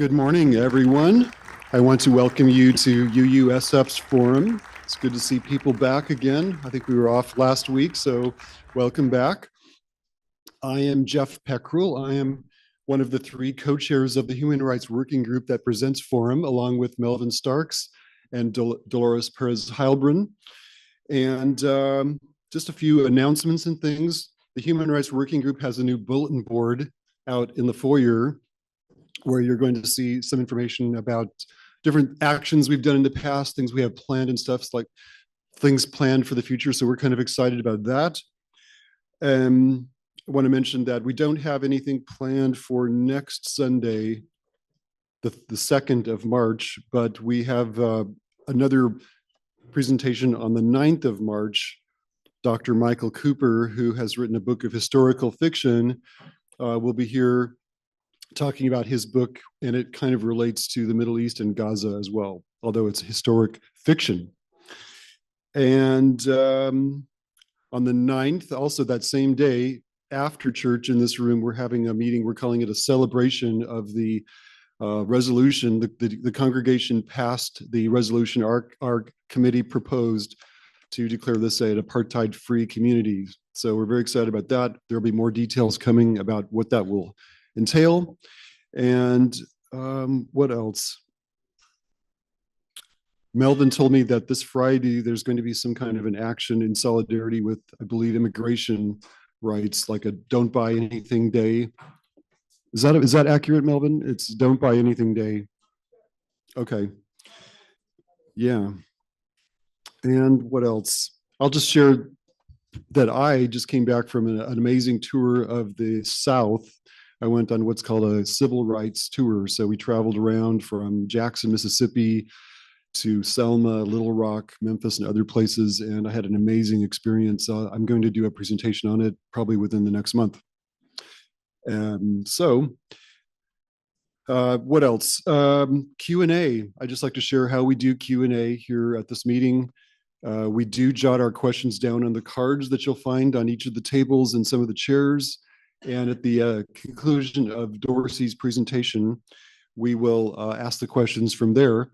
Good morning, everyone. I want to welcome you to UUSF's forum. It's good to see people back again. I think we were off last week, so welcome back. I am Jeff Peckrell. I am one of the three co-chairs of the Human Rights Working Group that presents forum, along with Melvin Starks and Dolores Perez Heilbrunn. And just a few announcements and things. The Human Rights Working Group has a new bulletin board out in the foyer where you're going to see some information about different actions we've done in the past, things we have planned and stuff, like things planned for the future. So we're kind of excited about that. I want to mention that we don't have anything planned for next Sunday, the 2nd of March, but we have another presentation on the 9th of March. Dr. Michael Cooper, who has written a book of historical fiction, will be here talking about his book, and it kind of relates to the Middle East and Gaza as well, although it's historic fiction. And on the 9th, also that same day, after church in this room, we're having a meeting. We're calling it a celebration of the resolution. The congregation passed the resolution our committee proposed to declare this an apartheid-free community. So we're very excited about that. There'll be more details coming about what that will entail. And what else? Melvin told me that this Friday there's going to be some kind of an action in solidarity with, I believe, immigration rights, like a Don't Buy Anything Day. Is that accurate, Melvin? It's Don't Buy Anything Day. Okay. Yeah. And what else? I'll just share that I just came back from an amazing tour of the South. I went on what's called a civil rights tour. So we traveled around from Jackson, Mississippi to Selma, Little Rock, Memphis, and other places. And I had an amazing experience. I'm going to do a presentation on it probably within the next month. What else? Q&A. I just like to share how we do Q&A here at this meeting. We do jot our questions down on the cards that you'll find on each of the tables and some of the chairs. And at the conclusion of Dorsey's presentation, we will ask the questions from there.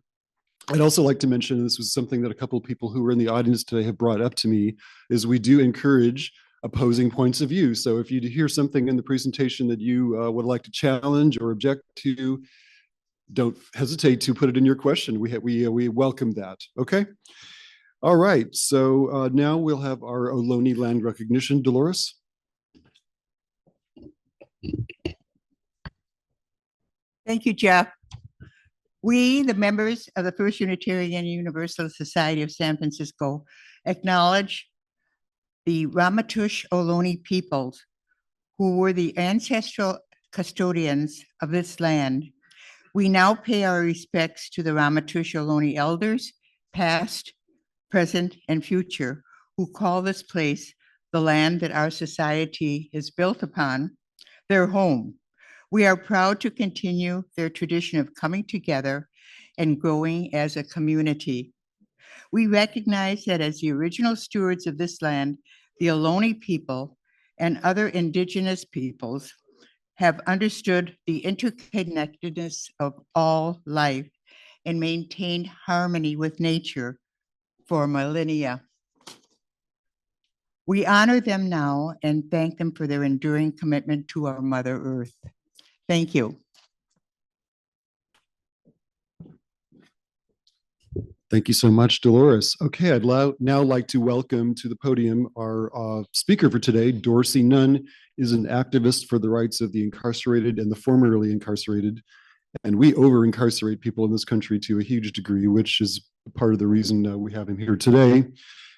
I'd also like to mention, this was something that a couple of people who were in the audience today have brought up to me, is we do encourage opposing points of view. So if you hear something in the presentation that you would like to challenge or object to, don't hesitate to put it in your question. We welcome that. Okay. All right. So now we'll have our Ohlone land recognition. Dolores. Thank you, Jeff. We, the members of the First Unitarian Universalist Society of San Francisco, acknowledge the Ramaytush Ohlone peoples who were the ancestral custodians of this land. We now pay our respects to the Ramaytush Ohlone elders, past, present, and future, who call this place, the land that our society is built upon, their home. We are proud to continue their tradition of coming together and growing as a community. We recognize that as the original stewards of this land, the Ohlone people and other indigenous peoples have understood the interconnectedness of all life and maintained harmony with nature for millennia. We honor them now and thank them for their enduring commitment to our Mother Earth. Thank you. Thank you so much, Dolores. Okay, I'd now like to welcome to the podium our speaker for today. Dorsey Nunn is an activist for the rights of the incarcerated and the formerly incarcerated. And we over-incarcerate people in this country to a huge degree, which is part of the reason we have him here today.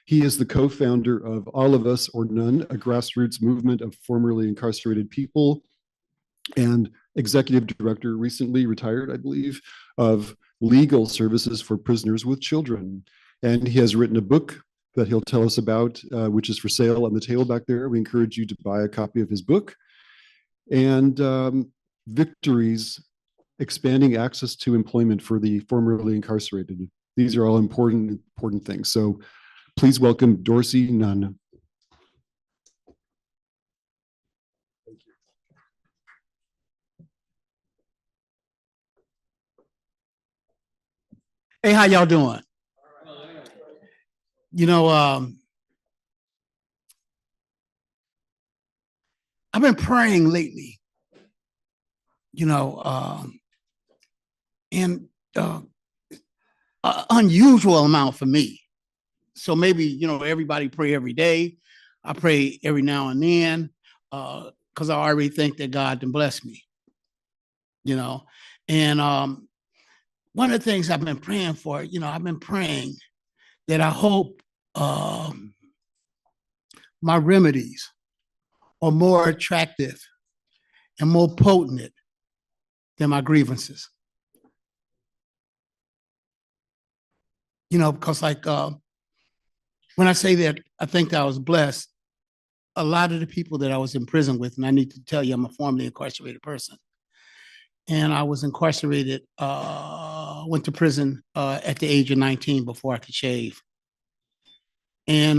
He is the co-founder of All of Us or None, a grassroots movement of formerly incarcerated people, and executive director, recently retired, I believe, of legal services for prisoners with children. And he has written a book that he'll tell us about, which is for sale on the table back there. We encourage you to buy a copy of his book. And Victories, expanding access to employment for the formerly incarcerated. These are all important things. So please welcome Dorsey Nunn. Hey, how y'all doing? You know, I've been praying lately, you know, and unusual amount for me. So maybe, everybody pray every day. I pray every now and then because I already think that God can bless me, you know. And one of the things I've been praying for, I've been praying that I hope my remedies are more attractive and more potent than my grievances. Because like when I say that I think that I was blessed, a lot of the people that I was in prison with, and I need to tell you, I'm a formerly incarcerated person. And I was incarcerated, went to prison at the age of 19 before I could shave. And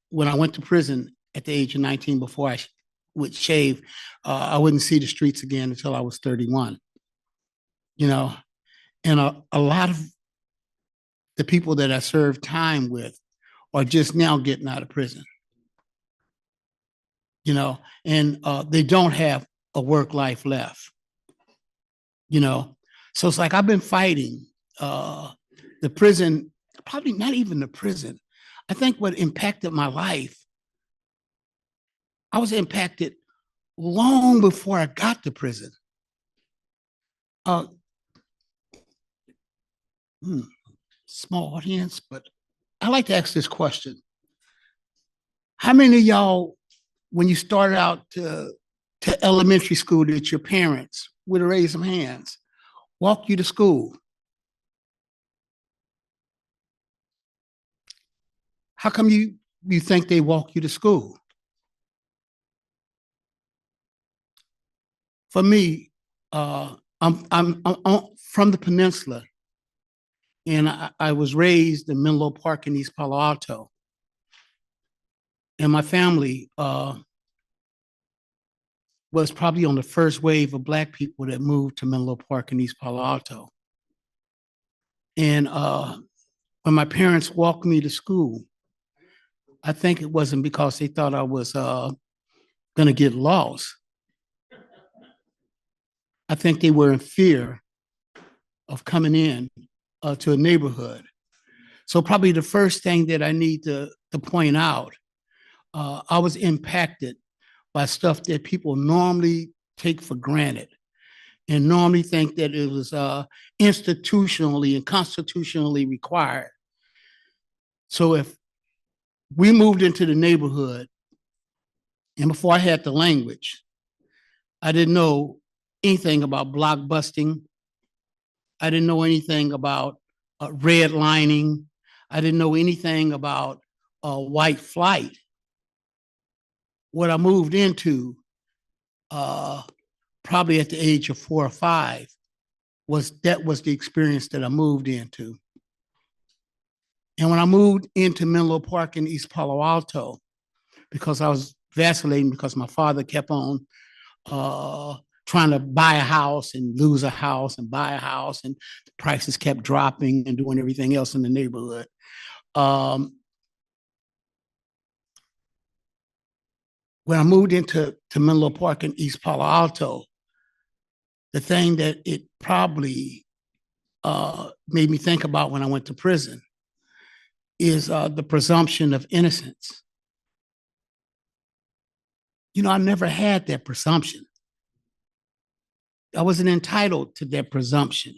when I went to prison at the age of 19 before I would shave, I wouldn't see the streets again until I was 31. And a lot of the people that I served time with are just now getting out of prison, and they don't have a work life left, So it's like I've been fighting the prison, probably not even the prison. I think what impacted my life, I was impacted long before I got to prison. Uh, Small audience, but I like to ask this question. How many of y'all, when you started out to elementary school, did your parents, with a raise of hands, walk you to school? How come you think they walk you to school? For me, I'm from the peninsula, and I was raised in Menlo Park in East Palo Alto. And my family was probably on the first wave of Black people that moved to Menlo Park in East Palo Alto. And when my parents walked me to school, I think it wasn't because they thought I was going to get lost. I think they were in fear of coming in to a neighborhood. So probably the first thing that I need to point out, I was impacted by stuff that people normally take for granted and normally think that it was institutionally and constitutionally required. So if we moved into the neighborhood, and before I had the language, I didn't know anything about block busting. I didn't know anything about redlining. I didn't know anything about white flight. What I moved into, probably at the age of 4 or 5, was the experience that I moved into. And when I moved into Menlo Park in East Palo Alto, because I was vacillating because my father kept on trying to buy a house and lose a house and buy a house, and the prices kept dropping and doing everything else in the neighborhood. When I moved into Menlo Park in East Palo Alto, the thing that it probably made me think about when I went to prison is the presumption of innocence. I never had that presumption. I wasn't entitled to that presumption.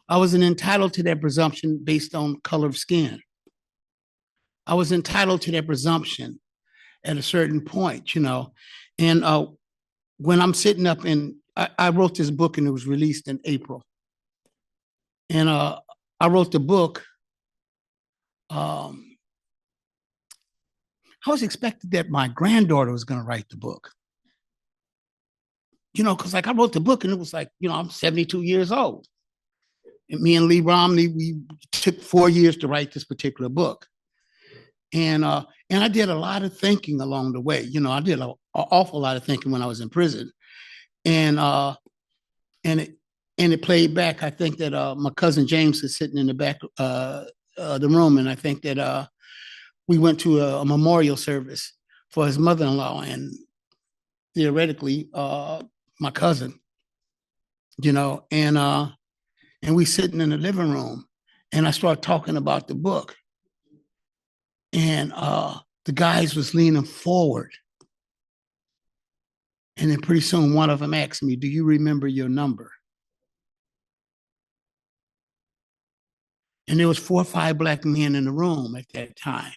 I wasn't entitled to that presumption based on color of skin. I was entitled to that presumption at a certain point, And when I'm sitting up I wrote this book and it was released in April. And I wrote the book. I was expecting that my granddaughter was going to write the book. Because like I wrote the book and it was like, I'm 72 years old. And me and Lee Romney, we took 4 years to write this particular book. And I did a lot of thinking along the way. I did an awful lot of thinking when I was in prison. And And it played back. I think that my cousin James is sitting in the back the room, and I think that we went to a memorial service for his mother-in-law, and theoretically, my cousin, and we sitting in the living room, and I started talking about the book, and the guys was leaning forward, and then pretty soon one of them asked me, "Do you remember your number?" And there was 4 or 5 Black men in the room at that time,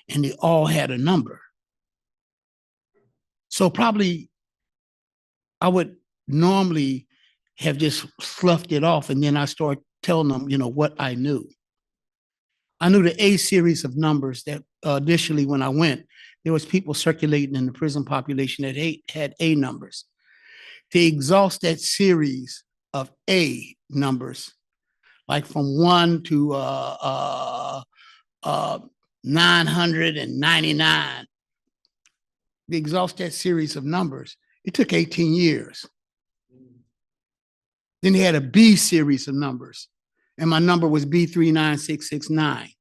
and they all had a number. So probably I would normally have just sloughed it off, and then I started telling them, what I knew. I knew the A series of numbers that initially when I went, there was people circulating in the prison population that had A numbers. To exhaust that series of A numbers, like from 1 to 999, to exhaust that series of numbers, it took 18 years. Then they had a B series of numbers, and my number was B39669.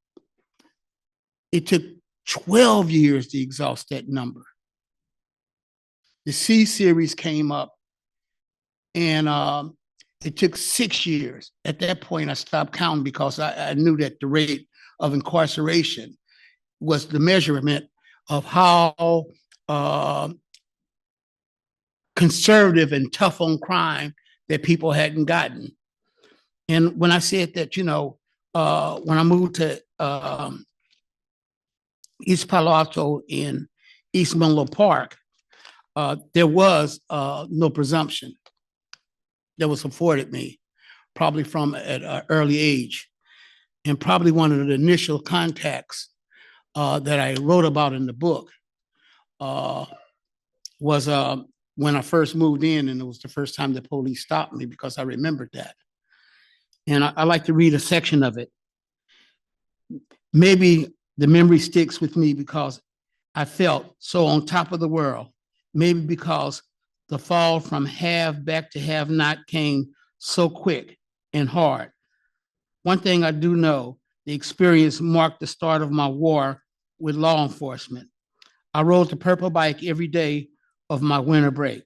It took 12 years to exhaust that number. The C series came up, and it took 6 years. At that point, I stopped counting because I knew that the rate of incarceration was the measurement of how conservative and tough on crime that people hadn't gotten. And when I said that, when I moved to East Palo Alto in East Menlo Park, there was no presumption that was afforded me, probably from at an early age. And probably one of the initial contacts that I wrote about in the book was when I first moved in, and it was the first time the police stopped me because I remembered that. And I like to read a section of it. Maybe the memory sticks with me because I felt so on top of the world. Maybe because the fall from have back to have not came so quick and hard. One thing I do know, the experience marked the start of my war with law enforcement. I rode the purple bike every day of my winter break.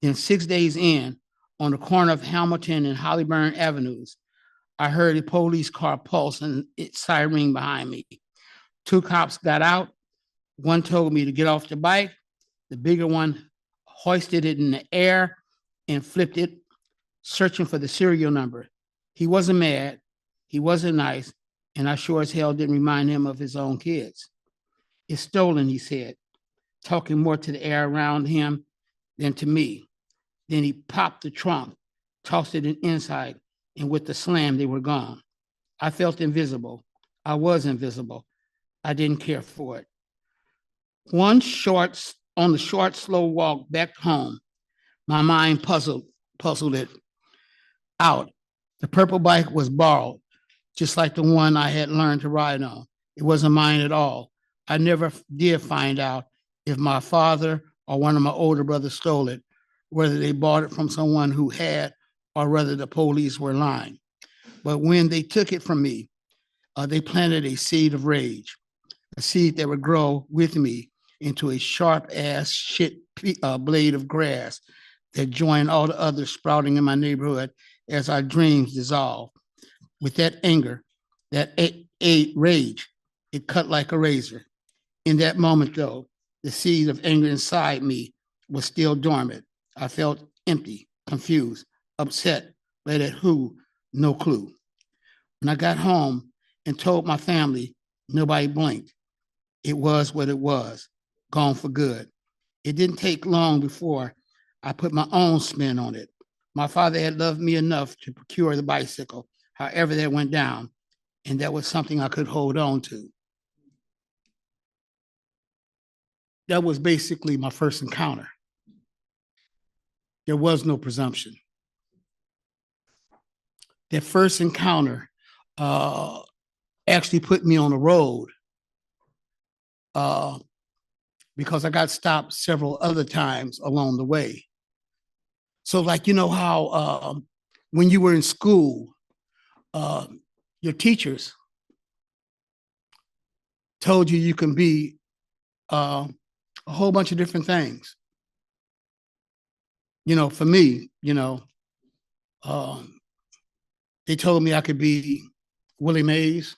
Then 6 days in, on the corner of Hamilton and Hollyburn Avenues, I heard a police car pulse and its siren behind me. 2 cops got out. One told me to get off the bike. The bigger one hoisted it in the air and flipped it, searching for the serial number. He wasn't mad. He wasn't nice. And I sure as hell didn't remind him of his own kids. "It's stolen," he said, talking more to the air around him than to me. Then he popped the trunk, tossed it inside, and with the slam, they were gone. I felt invisible. I was invisible. I didn't care for it. On the short, slow walk back home, my mind puzzled it out. The purple bike was borrowed, just like the one I had learned to ride on. It wasn't mine at all. I never did find out if my father or one of my older brothers stole it, whether they bought it from someone who had, or whether the police were lying. But when they took it from me, they planted a seed of rage, a seed that would grow with me into a sharp-ass blade of grass that joined all the others sprouting in my neighborhood as our dreams dissolved. With that anger, that rage, it cut like a razor. In that moment, though, the seed of anger inside me was still dormant. I felt empty, confused, upset, but at who, no clue. When I got home and told my family, nobody blinked. It was what it was, gone for good. It didn't take long before I put my own spin on it. My father had loved me enough to procure the bicycle, however that went down, and that was something I could hold on to. That was basically my first encounter. There was no presumption. That first encounter actually put me on the road because I got stopped several other times along the way. So like, you know how when you were in school, your teachers told you you can be a whole bunch of different things. You know, for me, you know, they told me I could be Willie Mays.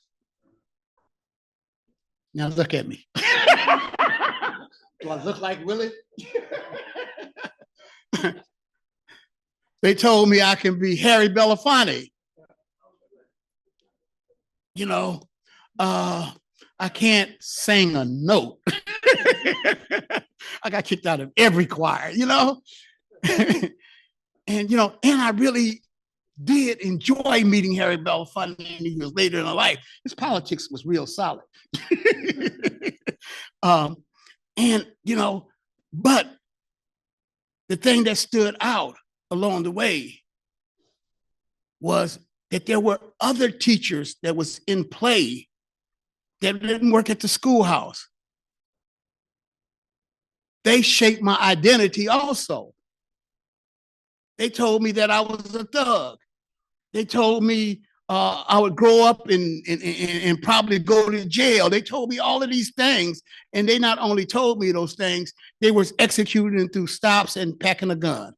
Now look at me. Do I look like Willie? They told me I can be Harry Belafonte. You know, I can't sing a note. I got kicked out of every choir, you know? And, you know, and I really did enjoy meeting Harry Belafonte years later in life. His politics was real solid. And, you know, but the thing that stood out along the way was that there were other teachers that was in play that didn't work at the schoolhouse. They shaped my identity also. They told me that I was a thug. They told me I would grow up and probably go to jail. They told me all of these things, and they not only told me those things, they was executing through stops and packing a gun.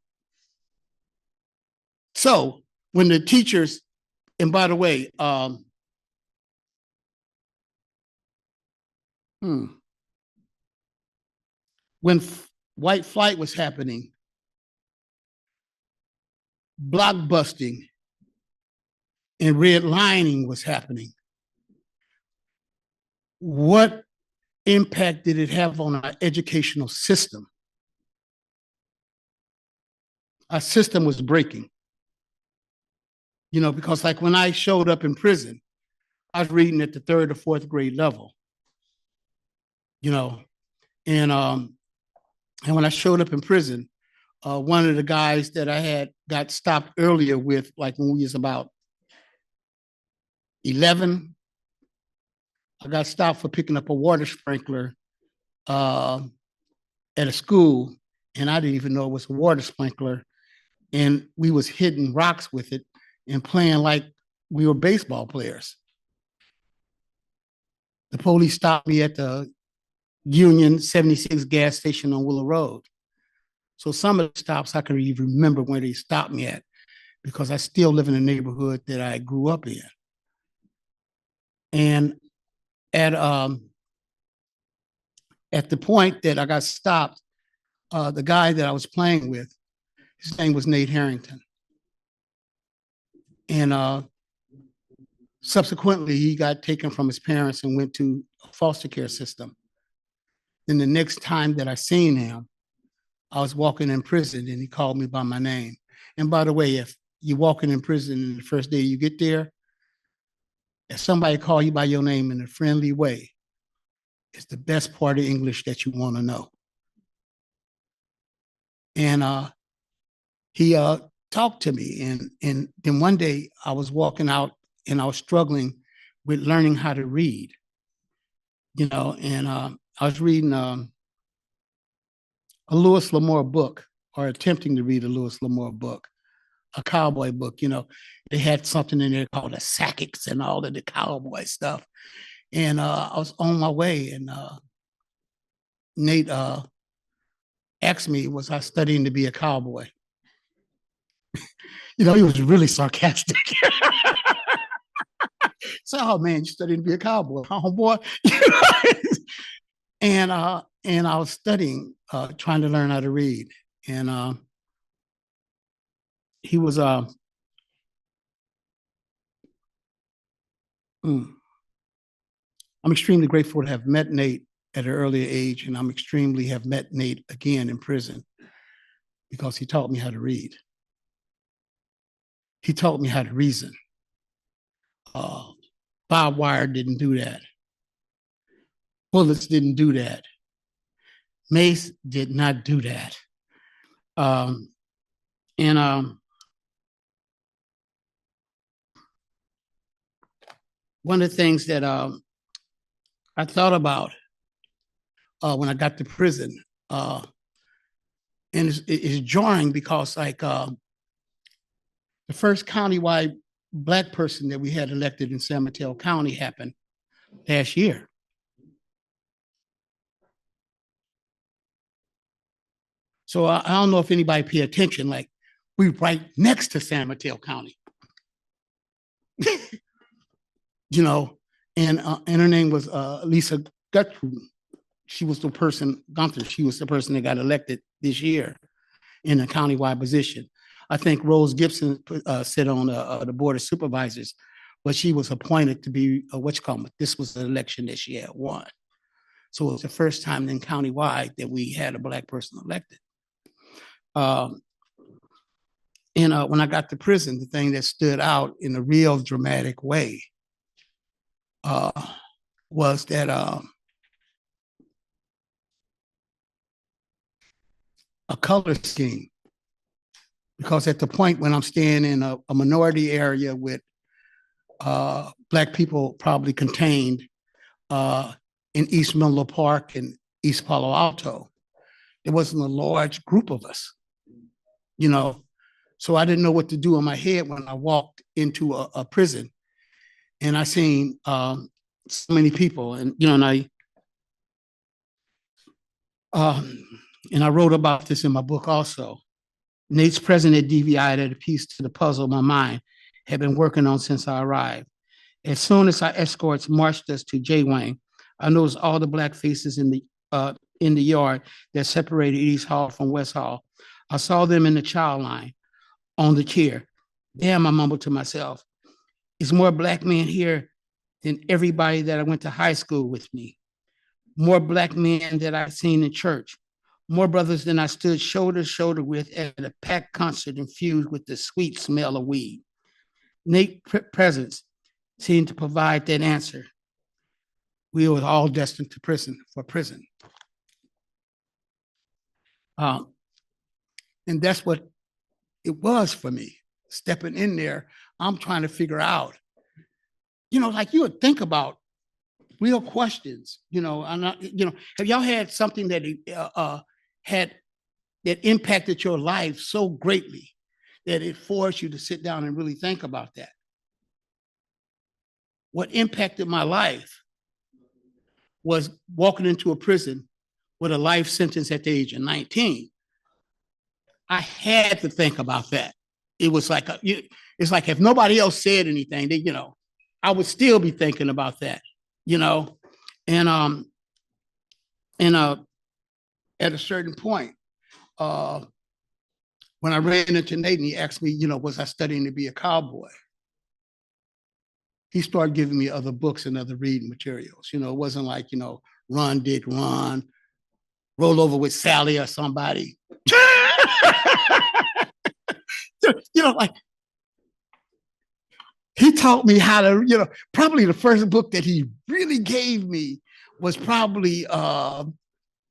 So when the teachers, and by the way, when white flight was happening, blockbusting and redlining was happening, what impact did it have on our educational system? Our system was breaking. You know, because like when I showed up in prison, I was reading at the 3rd or 4th grade level. You know, and when I showed up in prison, one of the guys that I had got stopped earlier with, like when we was about 11, I got stopped for picking up a water sprinkler at a school, and I didn't even know it was a water sprinkler. And we was hitting rocks with it and playing like we were baseball players. The police stopped me at the Union 76 gas station on Willow Road. So some of the stops I can even remember where they stopped me at, because I still live in the neighborhood that I grew up in. And at the point that I got stopped, the guy that I was playing with, his name was Nate Harrington. And subsequently, he got taken from his parents and went to a foster care system. Then the next time that I seen him, I was walking in prison and he called me by my name. And by the way, if you're walking in prison and the first day you get there, if somebody call you by your name in a friendly way, it's the best part of English that you want to know. And he talked to me. And then one day I was walking out and I was struggling with learning how to read, you know, and I was reading a Lewis L'Amour book, or attempting to read a Lewis L'Amour book, a cowboy book. You know, they had something in there called the Sackets and all of the cowboy stuff. And I was on my way, and Nate asked me, was I studying to be a cowboy? You know, he was really sarcastic. So, oh man, you studying to be a cowboy, huh, boy? And I was studying, trying to learn how to read. And he was I'm extremely grateful to have met Nate at an earlier age, and I'm extremely have met Nate again in prison, because he taught me how to read. He taught me how to reason. Barbed wire didn't do that. Bullets didn't do that. Mace did not do that. One of the things that I thought about when I got to prison, and it's jarring, because like the first countywide Black person that we had elected in San Mateo County happened last year. So I don't know if anybody pay attention, like we right next to San Mateo County. You know, and her name was Lisa Guthrie. She was the person, Gunther, she was the person that got elected this year in a countywide position. I think Rose Gibson sit on the Board of Supervisors, but she was appointed to be, this was the election that she had won. So it was the first time in countywide that we had a Black person elected. And when I got to prison, the thing that stood out in a real dramatic way was that a color scheme. Because at the point when I'm staying in a minority area with Black people probably contained in East Menlo Park and East Palo Alto, there wasn't a large group of us, you know. So I didn't know what to do in my head when I walked into a prison, and I seen so many people, and you know, and I wrote about this in my book also. Nate's present at DVI that a piece to the puzzle my mind had been working on since I arrived. As soon as our escorts marched us to J-Wing, I noticed all the Black faces in the yard that separated East Hall from West Hall. I saw them in the child line on the chair. Damn, I mumbled to myself. It's more Black men here than everybody that I went to high school with me. More Black men that I've seen in church. More brothers than I stood shoulder to shoulder with at a packed concert infused with the sweet smell of weed. Nate's presence seemed to provide that answer. We were all destined to prison. And that's what it was for me. Stepping in there, I'm trying to figure out, you know, like you would think about real questions, you know, have y'all had something that that impacted your life so greatly that it forced you to sit down and really think about that? What impacted my life was walking into a prison with a life sentence at the age of 19. I had to think about that. It was like, it's like if nobody else said anything, then, you know, I would still be thinking about that, you know? And at a certain point, when I ran into Nate and he asked me, you know, was I studying to be a cowboy? He started giving me other books and other reading materials. You know, it wasn't like, you know, Run, Dick, Run, Roll Over with Sally or somebody. You know, like, he taught me how to, you know, probably the first book that he really gave me was probably the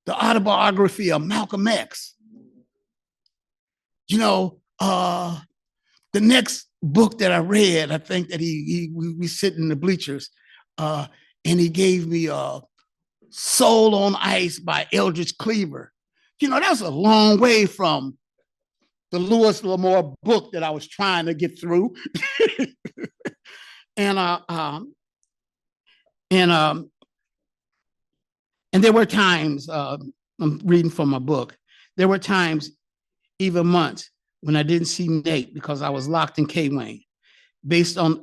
autobiography of Malcolm X. You know, the next book that I read, I think that we sit in the bleachers, and he gave me Soul on Ice by Eldridge Cleaver. You know, that's a long way from the Lewis L'Amour book that I was trying to get through. And there were times, I'm reading from my book, there were times, even months, when I didn't see Nate because I was locked in K-Wing. Based on,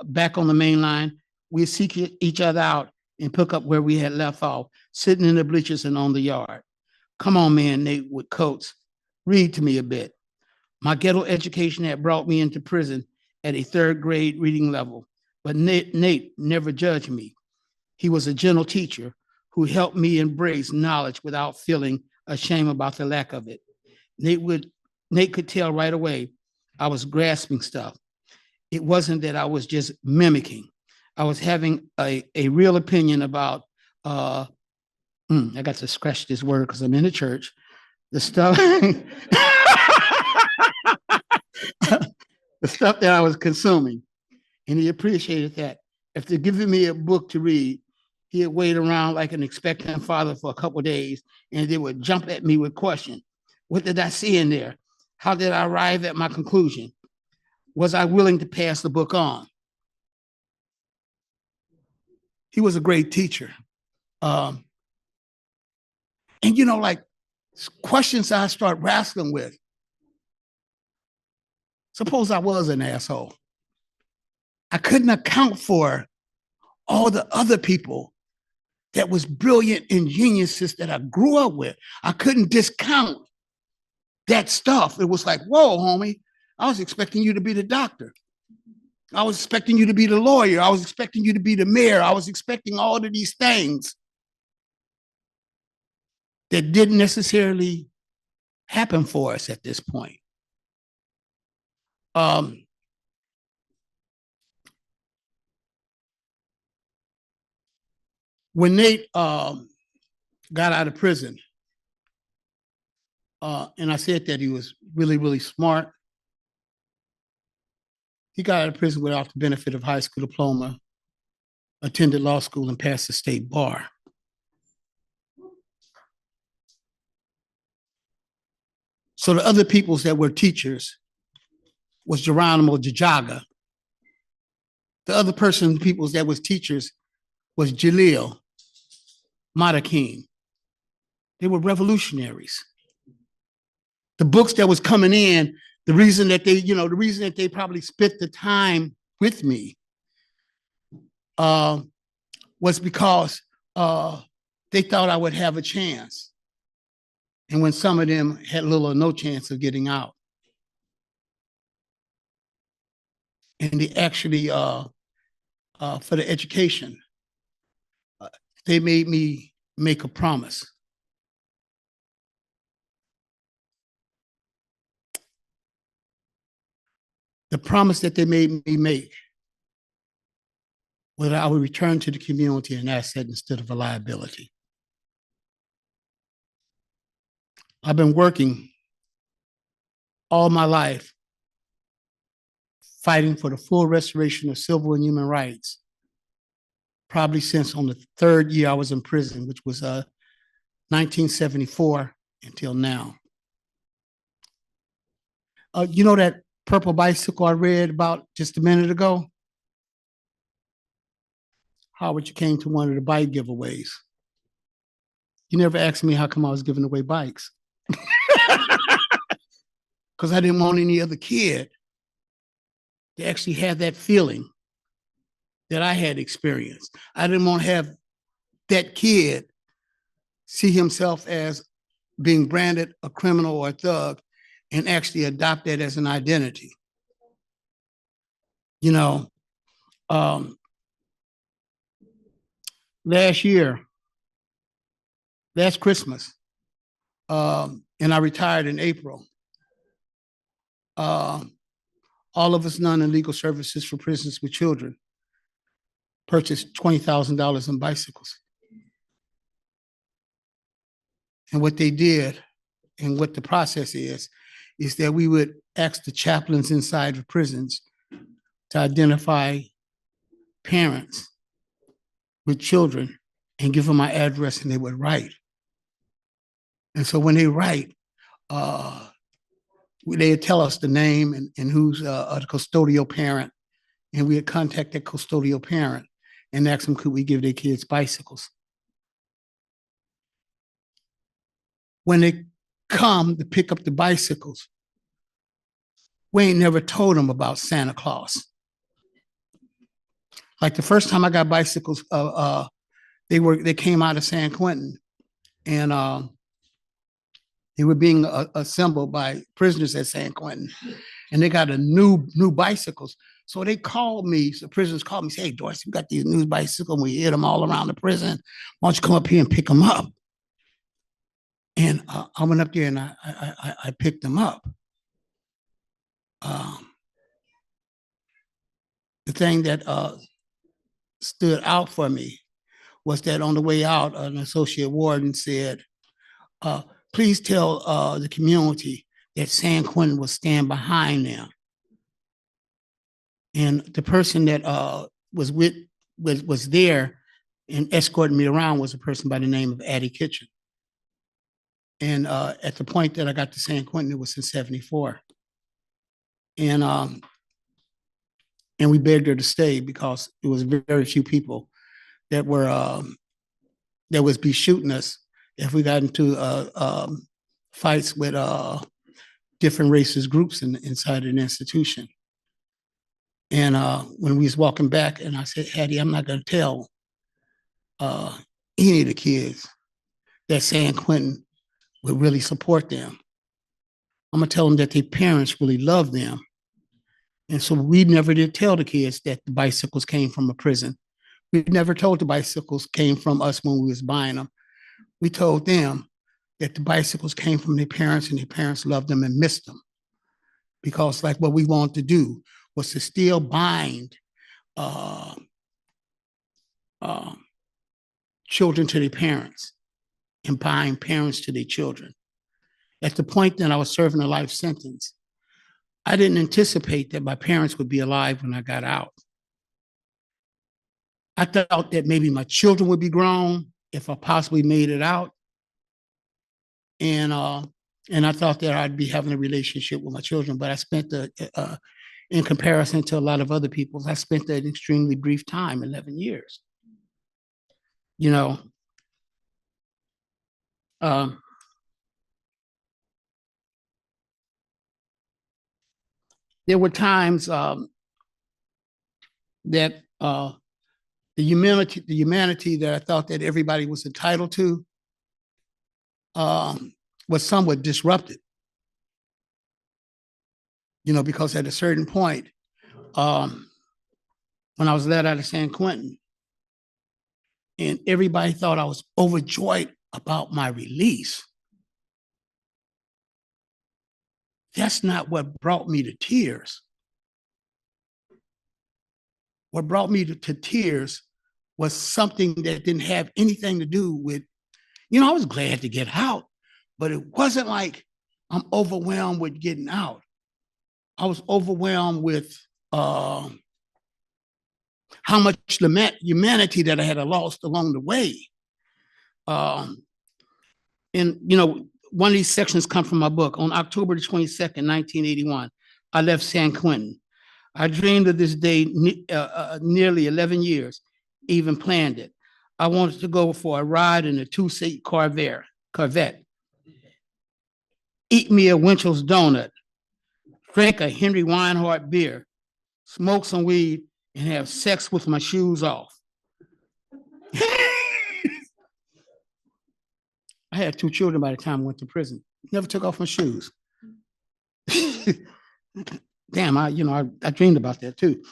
back on the main line, we'd seek each other out and pick up where we had left off, sitting in the bleachers and on the yard. Come on, man, Nate with Coates, read to me a bit. My ghetto education had brought me into prison at a third grade reading level, but Nate never judged me. He was a gentle teacher who helped me embrace knowledge without feeling ashamed about the lack of it. Nate could tell right away I was grasping stuff. It wasn't that I was just mimicking. I was having a real opinion about, I got to scratch this word because I'm in the church, the stuff, the stuff that I was consuming. And he appreciated that. After giving me a book to read, he would wait around like an expectant father for a couple of days, and they would jump at me with questions. What did I see in there? How did I arrive at my conclusion? was I willing to pass the book on? He was a great teacher. And like questions I start wrestling with. Suppose I was an asshole. I couldn't account for all the other people that was brilliant and geniuses that I grew up with. I couldn't discount that stuff. It was like, whoa, homie, I was expecting you to be the doctor. I was expecting you to be the lawyer. I was expecting you to be the mayor. I was expecting all of these things that didn't necessarily happen for us at this point. When Nate got out of prison, and I said that he was really, really smart. He got out of prison without the benefit of high school diploma, attended law school, and passed the state bar. So the other peoples that were teachers was Geronimo Jajaga. The other peoples that was teachers was Jalil Matakin. They were revolutionaries. The books that was coming in, the reason that they probably spent the time with me was because they thought I would have a chance. And when some of them had little or no chance of getting out. And they actually, for the education, they made me make a promise. The promise that they made me make was that I would return to the community an asset instead of a liability. I've been working all my life fighting for the full restoration of civil and human rights, probably since on the third year I was in prison, which was 1974 until now. You know that purple bicycle I read about just a minute ago? Howard, you came to one of the bike giveaways. You never asked me how come I was giving away bikes. Because I didn't want any other kid to actually have that feeling that I had experienced. I didn't want to have that kid see himself as being branded a criminal or a thug and actually adopt that as an identity. Last Christmas, and I retired in April. All of us Nunn in legal services for prisons with children purchased $20,000 in bicycles. And what they did, and what the process is that we would ask the chaplains inside the prisons to identify parents with children and give them my address, and they would write. And so when they write, they would tell us the name and who's the custodial parent, and we would contact that custodial parent and ask them, could we give their kids bicycles? When they come to pick up the bicycles, we ain't never told them about Santa Claus. Like the first time I got bicycles, they came out of San Quentin, and they were being assembled by prisoners at San Quentin, and they got a new bicycles. So they called me, the prisoners called me, say, hey, Dorsey, we got these new bicycles, and we hit them all around the prison. Why don't you come up here and pick them up? And I went up there and I picked them up. The thing that stood out for me was that on the way out, an associate warden said, please tell the community that San Quentin will stand behind them. And the person that was there and escorting me around was a person by the name of Addie Kitchen. And at the point that I got to San Quentin, it was in 74. And and we begged her to stay because it was very few people that were that was be shooting us if we got into fights with different racist groups inside an institution. And when we was walking back, and I said, Hattie, I'm not going to tell any of the kids that San Quentin would really support them. I'm going to tell them that their parents really love them. And so we never did tell the kids that the bicycles came from a prison. We never told the bicycles came from us when we was buying them. We told them that the bicycles came from their parents and their parents loved them and missed them. Because like what we wanted to do was to still bind children to their parents and bind parents to their children. At the point that I was serving a life sentence, I didn't anticipate that my parents would be alive when I got out. I thought that maybe my children would be grown if I possibly made it out. And I thought that I'd be having a relationship with my children, but I spent in comparison to a lot of other people, I spent an extremely brief time, 11 years. You know, there were times that the humanity that I thought that everybody was entitled to was somewhat disrupted. You know, because at a certain point, when I was let out of San Quentin, and everybody thought I was overjoyed about my release. That's not what brought me to tears. What brought me to tears was something that didn't have anything to do with, you know, I was glad to get out, but it wasn't like I'm overwhelmed with getting out. I was overwhelmed with how much humanity that I had lost along the way. And, you know, one of these sections come from my book. On October the 22nd, 1981, I left San Quentin. I dreamed of this day nearly 11 years, even planned it. I wanted to go for a ride in a two-seat Corvette, eat me a Winchell's donut, drink a Henry Weinhardt beer, smoke some weed, and have sex with my shoes off. I had 2 children by the time I went to prison. Never took off my shoes. Damn, I dreamed about that too.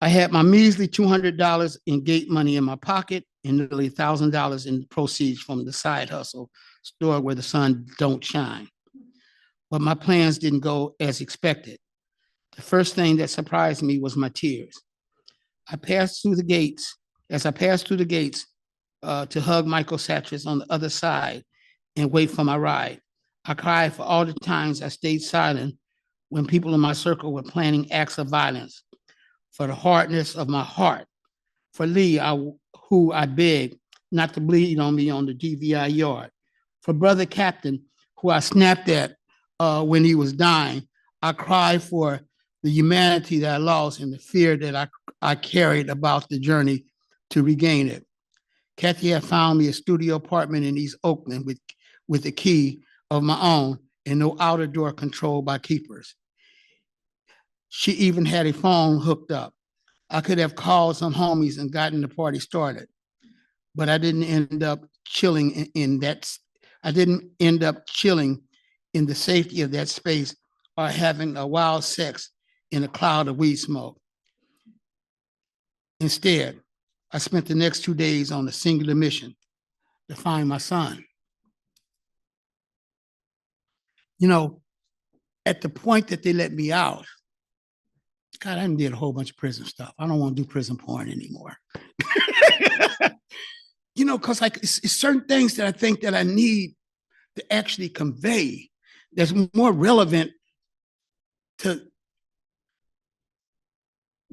I had my measly $200 in gate money in my pocket and nearly $1,000 in proceeds from the side hustle store where the sun don't shine. But my plans didn't go as expected. The first thing that surprised me was my tears. As I passed through the gates to hug Michael Satris on the other side and wait for my ride, I cried for all the times I stayed silent when people in my circle were planning acts of violence, for the hardness of my heart, for Lee, who I begged not to bleed on me on the DVI yard, for Brother Captain, who I snapped at when he was dying. I cried for the humanity that I lost and the fear that I carried about the journey to regain it. Kathy had found me a studio apartment in East Oakland with a key of my own and no outer door controlled by keepers. She even had a phone hooked up. I could have called some homies and gotten the party started, but I didn't end up chilling in the safety of that space or having a wild sex in a cloud of weed smoke. Instead, I spent the next 2 days on a singular mission to find my son. You know, at the point that they let me out, God, I did a whole bunch of prison stuff. I don't want to do prison porn anymore. You know, because like it's certain things that I think that I need to actually convey that's more relevant to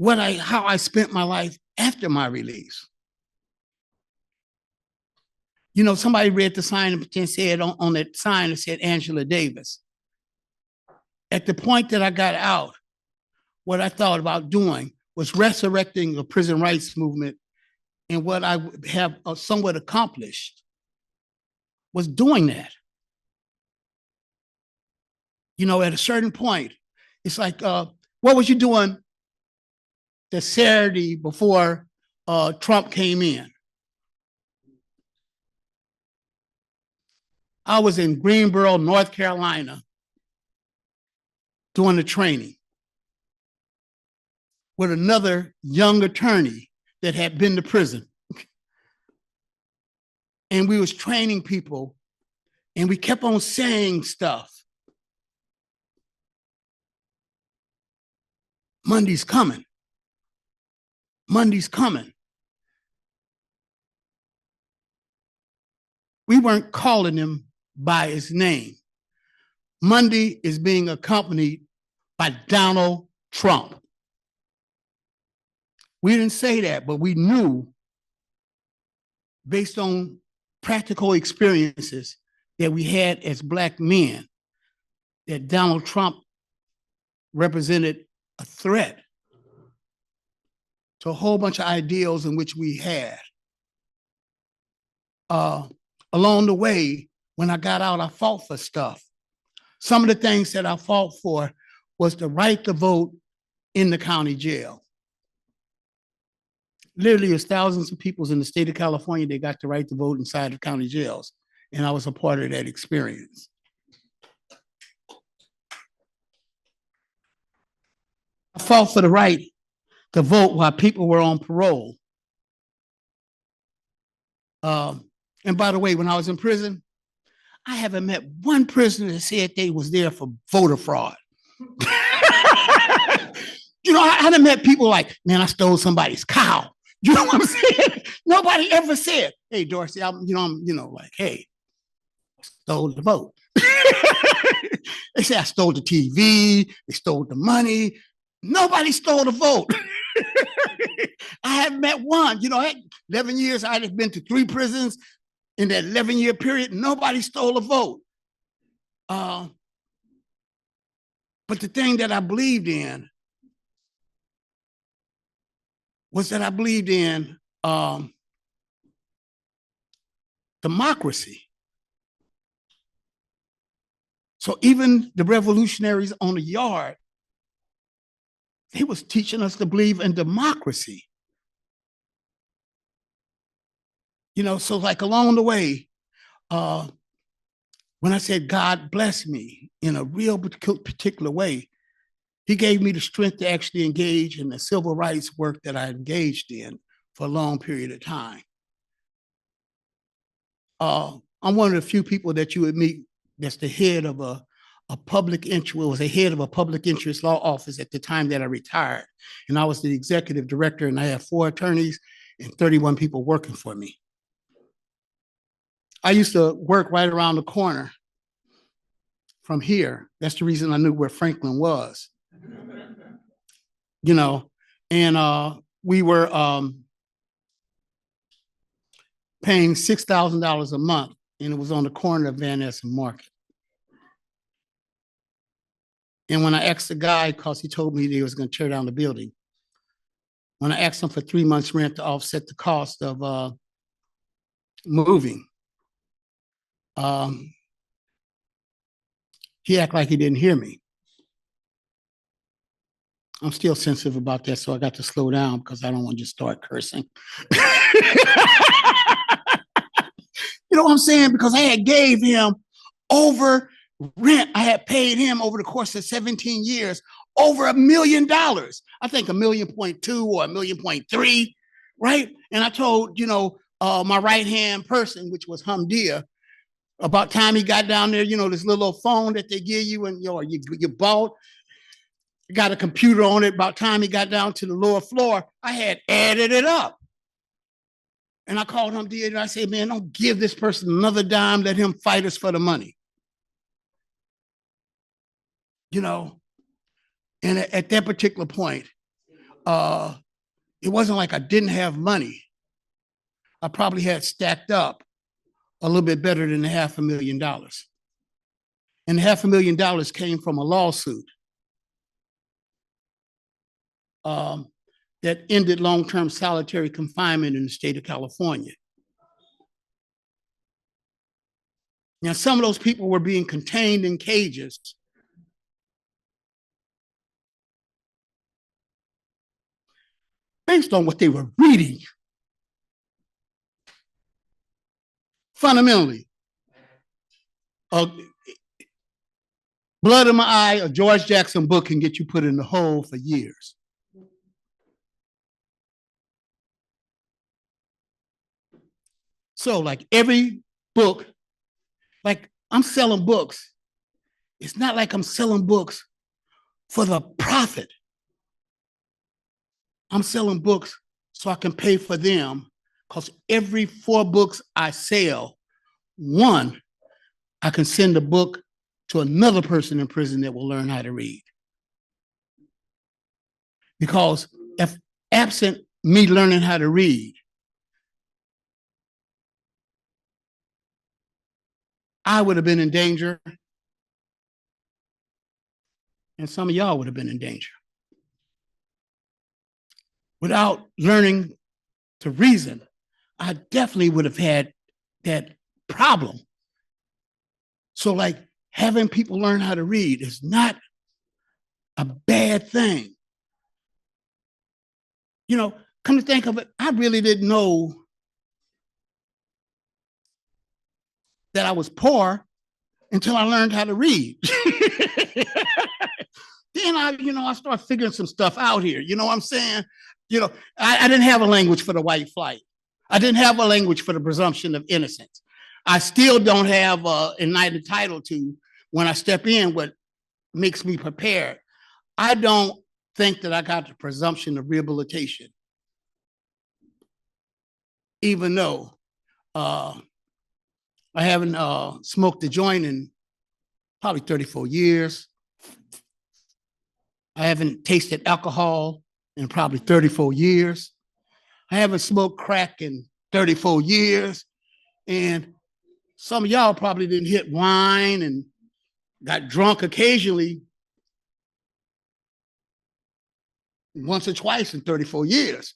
how I spent my life after my release. You know, somebody read the sign and said on that sign, it said Angela Davis. At the point that I got out what I thought about doing was resurrecting the prison rights movement. And what I have somewhat accomplished was doing that. You know, at a certain point, it's like, what was you doing the Saturday before Trump came in? I was in Greensboro, North Carolina, doing the training with another young attorney that had been to prison. And we was training people, and we kept on saying stuff. Monday's coming. Monday's coming. We weren't calling him by his name. Monday is being accompanied by Donald Trump. We didn't say that, but we knew, based on practical experiences that we had as Black men, that Donald Trump represented a threat to a whole bunch of ideals in which we had. Along the way, when I got out, I fought for stuff. Some of the things that I fought for was the right to vote in the county jail. Literally, there's thousands of people in the state of California that got the right to vote inside the county jails, and I was a part of that experience. I fought for the right to vote while people were on parole. And by the way, when I was in prison, I haven't met one prisoner that said they was there for voter fraud. You know, I haven't met people like, man, I stole somebody's cow. You know what I'm saying? Nobody ever said, hey, Dorsey, I'm like, hey, I stole the vote. They say I stole the TV, they stole the money. Nobody stole the vote. I haven't met one. You know, 11 years, I had been to 3 prisons. In that 11-year period, nobody stole a vote. But the thing that I believed in was that I believed in democracy. So even the revolutionaries on the yard, they was teaching us to believe in democracy. You know, so like along the way, when I said God bless me in a real particular way, he gave me the strength to actually engage in the civil rights work that I engaged in for a long period of time. I'm one of the few people that you would meet that's the head of a public interest, was the head of a public interest law office at the time that I retired. And I was the executive director, and I had 4 attorneys and 31 people working for me. I used to work right around the corner from here. That's the reason I knew where Franklin was. You know, and we were paying $6,000 a month, and it was on the corner of Van Ness and Market. And when I asked the guy, because he told me he was going to tear down the building, when I asked him for 3 months rent to offset the cost of moving, he acted like he didn't hear me. I'm still sensitive about that, so I got to slow down because I don't want to just start cursing. You know what I'm saying? Because I had gave him over rent. I had paid him over the course of 17 years over $1 million. I think $1.2 million or $1.3 million, right? And I told, you know, my right-hand person, which was Hamdia, about time he got down there, you know, this little phone that they give you and you bought, got a computer on it. About time he got down to the lower floor, I had added it up. And I called Hamdia and I said, man, don't give this person another dime. Let him fight us for the money. You know, and at that particular point, it wasn't like I didn't have money. I probably had stacked up a little bit better than $500,000. And $500,000 came from a lawsuit that ended long-term solitary confinement in the state of California. Now, some of those people were being contained in cages based on what they were reading. Fundamentally, Blood in My Eye, a George Jackson book can get you put in the hole for years. So like every book, like I'm selling books. It's not like I'm selling books for the profit. I'm selling books so I can pay for them, because every 4 books I sell, 1, I can send a book to another person in prison that will learn how to read. Because if absent me learning how to read, I would have been in danger, and some of y'all would have been in danger. Without learning to reason, I definitely would have had that problem. So like having people learn how to read is not a bad thing. You know, come to think of it, I really didn't know that I was poor until I learned how to read. Then I started figuring some stuff out here. You know what I'm saying? I didn't have a language for the white flight. I didn't have a language for the presumption of innocence. I still don't have an united title to, when I step in, what makes me prepared. I don't think that I got the presumption of rehabilitation, even though I haven't smoked a joint in probably 34 years. I haven't tasted alcohol in probably 34 years. I haven't smoked crack in 34 years. And some of y'all probably didn't hit wine and got drunk occasionally once or twice in 34 years.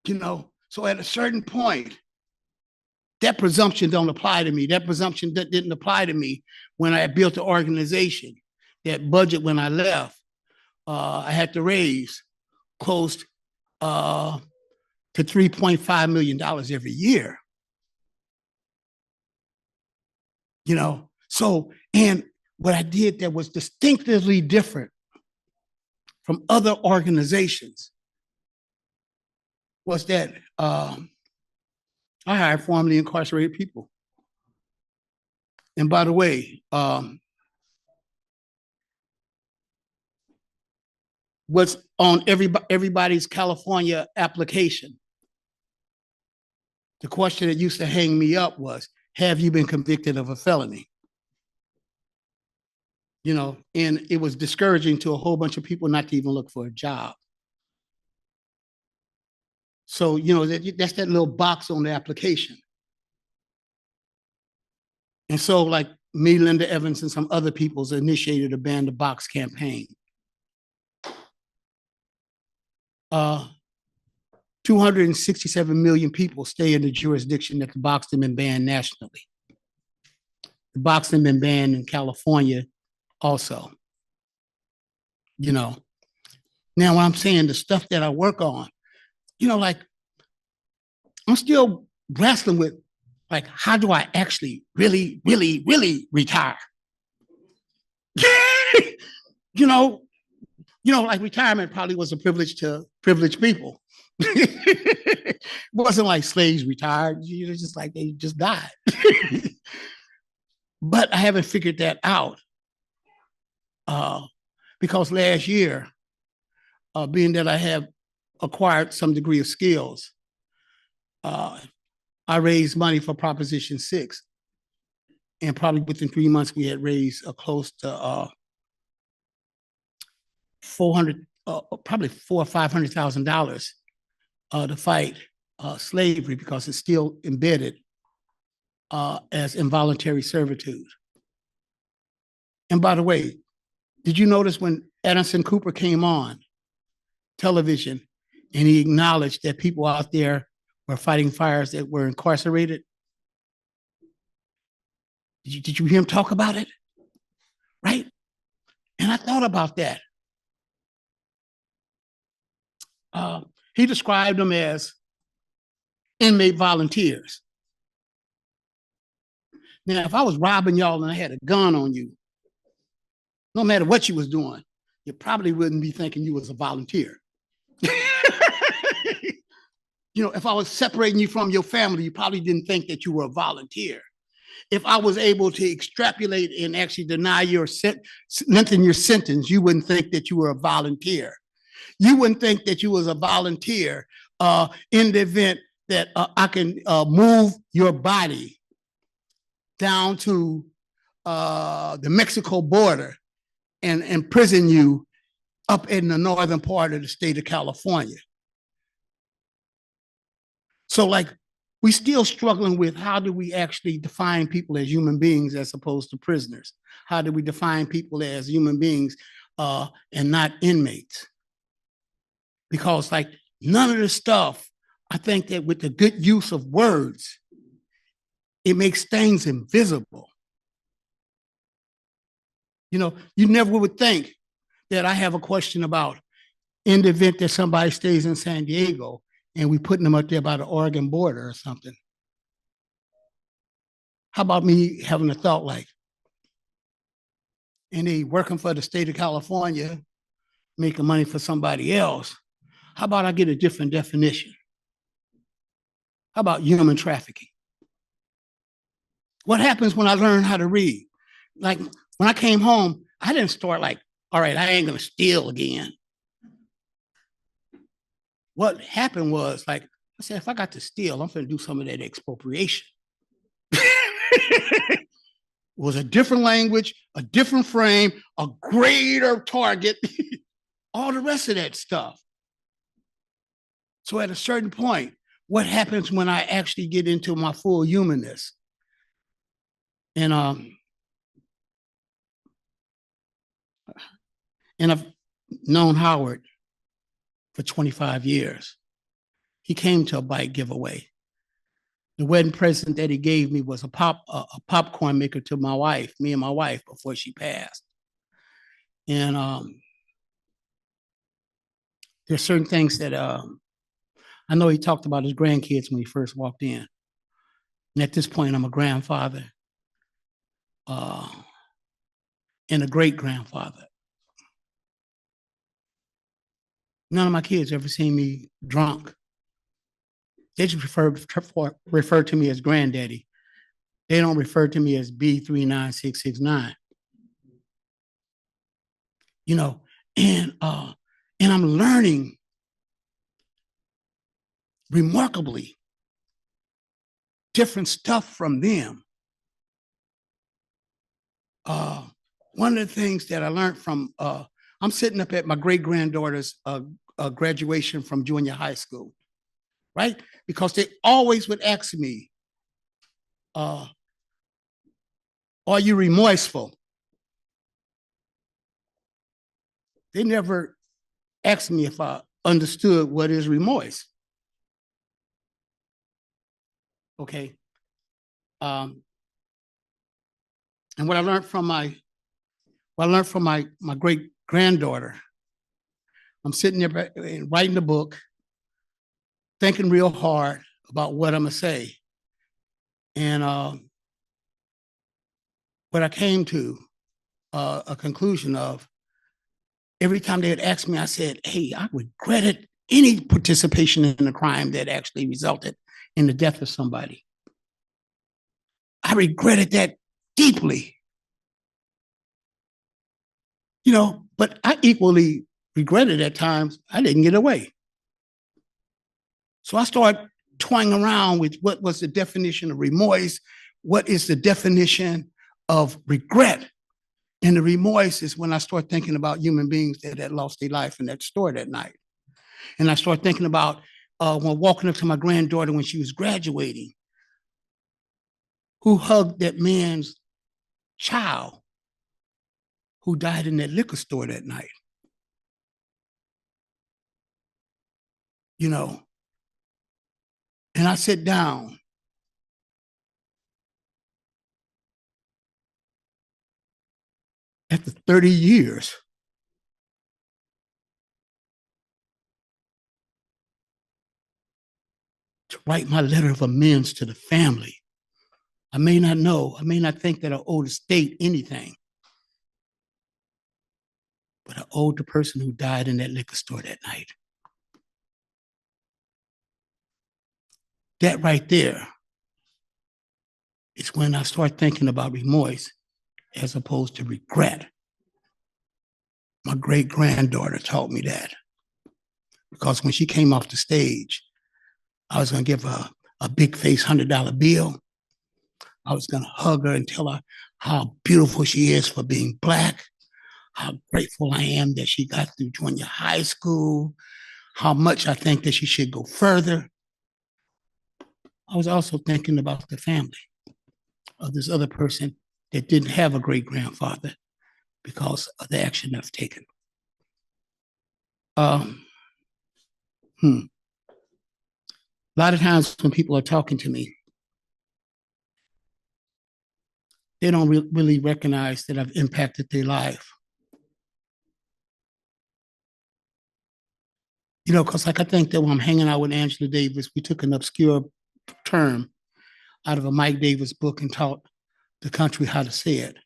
So at a certain point, that presumption don't apply to me. That presumption didn't apply to me when I built the organization. That budget when I left, I had to raise close to $3.5 million every year. So, and what I did that was distinctively different from other organizations was that I hired formerly incarcerated people. And by the way, what's on everybody's California application, the question that used to hang me up was, have you been convicted of a felony? And it was discouraging to a whole bunch of people not to even look for a job. So, that's that little box on the application. And so like me, Linda Evans, and some other people's initiated a Ban the Box campaign. 267 million people stay in the jurisdiction that the box has been banned nationally. The box has been banned in California also. Now what I'm saying, the stuff that I work on, like I'm still wrestling with, like, how do I actually really, really, really retire? Like retirement probably was a privilege to privileged people. It wasn't like slaves retired, just like they just died. But I haven't figured that out because last year, being that I have acquired some degree of skills, I raised money for Proposition 6. And probably within 3 months, we had raised close to probably $400,000 or $500,000 to fight slavery, because it's still embedded as involuntary servitude. And by the way, did you notice when Anderson Cooper came on, television, and he acknowledged that people out there were fighting fires that were incarcerated. Did you hear him talk about it? Right? And I thought about that. He described them as inmate volunteers. Now, if I was robbing y'all and I had a gun on you, no matter what you was doing, you probably wouldn't be thinking you was a volunteer. You know, if I was separating you from your family, you probably didn't think that you were a volunteer. If I was able to extrapolate and actually deny your lengthen your sentence, you wouldn't think that you were a volunteer. You wouldn't think that you was a volunteer in the event that I can move your body down to the Mexico border and imprison you up in the northern part of the state of California. So like, we still struggling with how do we actually define people as human beings as opposed to prisoners? How do we define people as human beings and not inmates? Because like none of the stuff, I think that with the good use of words, it makes things invisible. You know, you never would think that I have a question about in the event that somebody stays in San Diego and we putting them up there by the Oregon border or something. How about me having a thought like, and they working for the state of California, making money for somebody else. How about I get a different definition? How about human trafficking? What happens when I learn how to read? Like when I came home, I didn't start like, all right, I ain't gonna steal again. What happened was like, I said, if I got to steal, I'm gonna do some of that expropriation. It was a different language, a different frame, a greater target, all the rest of that stuff. So at a certain point, what happens when I actually get into my full humanness? And I've known Howard for 25 years. He came to a bike giveaway. The wedding present that he gave me was a popcorn maker to my wife, me and my wife, before she passed. And there's certain things that I know he talked about his grandkids when he first walked in. And at this point, I'm a grandfather and a great-grandfather. None of my kids ever seen me drunk. They just refer to me as granddaddy. They don't refer to me as B39669. You know, and I'm learning remarkably different stuff from them. One of the things that I learned from, I'm sitting up at my great-granddaughter's graduation from junior high school, right? Because they always would ask me, are you remorseful? They never asked me if I understood what is remorse. Okay. And what I learned from my great granddaughter, I'm sitting there writing the book, thinking real hard about what I'm gonna say. And what I came to a conclusion of, every time they had asked me, I said, hey, I regretted any participation in a crime that actually resulted in the death of somebody. I regretted that deeply. You know, but I equally regretted at times I didn't get away. So I started toying around with what was the definition of remorse, what is the definition of regret. And the remorse is when I start thinking about human beings that had lost their life in that store that night. And I start thinking about when walking up to my granddaughter when she was graduating, who hugged that man's child who died in that liquor store that night. you know, and I sit down after 30 years to write my letter of amends to the family. I may not know, I may not think that I owe the state anything, but I owed the person who died in that liquor store that night. That right there is when I start thinking about remorse as opposed to regret. My great granddaughter taught me that, because when she came off the stage, I was going to give her a big face $100 bill. I was going to hug her and tell her how beautiful she is for being Black, how grateful I am that she got through junior high school, how much I think that she should go further. I was also thinking about the family of this other person that didn't have a great grandfather because of the action I've taken. A lot of times when people are talking to me, they don't really recognize that I've impacted their life. You know, because like I think that when I'm hanging out with Angela Davis, we took an obscure term out of a Mike Davis book and taught the country how to say it.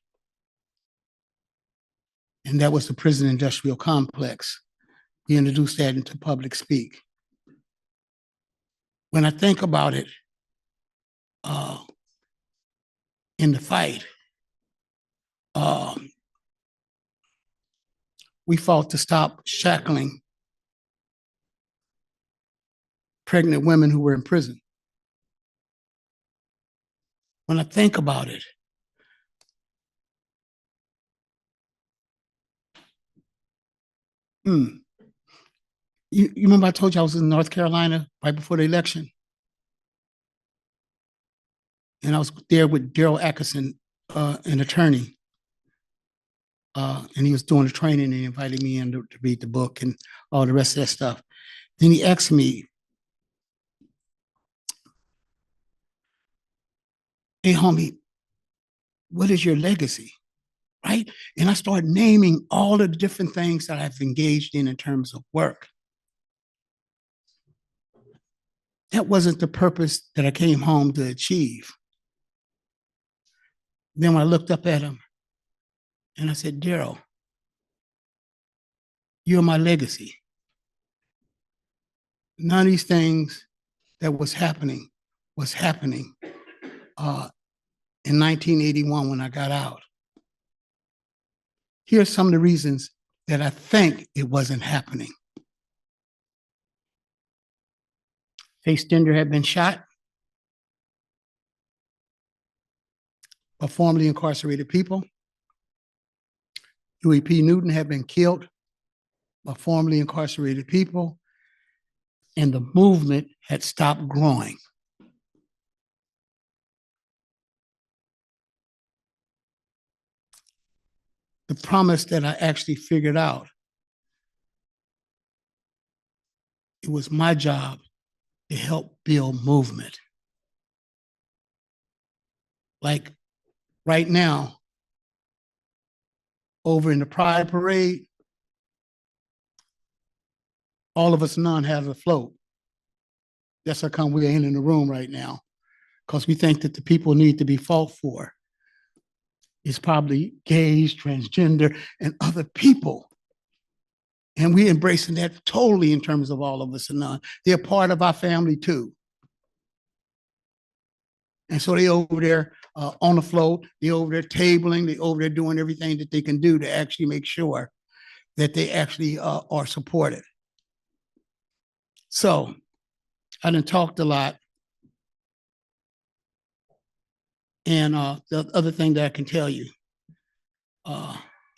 And that was the prison industrial complex. We introduced that into public speak. When I think about it, in the fight, we fought to stop shackling pregnant women who were in prison. When I think about it, you remember I told you I was in North Carolina right before the election? And I was there with Daryl Atkinson, an attorney. And he was doing the training and he invited me in to read the book and all the rest of that stuff. Then he asked me, hey, homie, what is your legacy? Right? And I started naming all of the different things that I've engaged in terms of work. That wasn't the purpose that I came home to achieve. Then when I looked up at him and I said, Daryl, you're my legacy. None of these things that was happening in 1981 when I got out. Here's some of the reasons that I think it wasn't happening. Faye Stender had been shot by formerly incarcerated people. Huey P. Newton had been killed by formerly incarcerated people, and the movement had stopped growing. The promise that I actually figured out, it was my job to help build movement. Like right now, over in the Pride Parade, all of us none have a float. That's how come we ain't in the room right now, because we think that the people need to be fought for is probably gays, transgender, and other people. And we're embracing that totally in terms of all of us and none. They're part of our family too. And so they over there on the float, they over there tabling, they over there doing everything that they can do to actually make sure that they actually are supported. So I done talked a lot. And the other thing that I can tell you,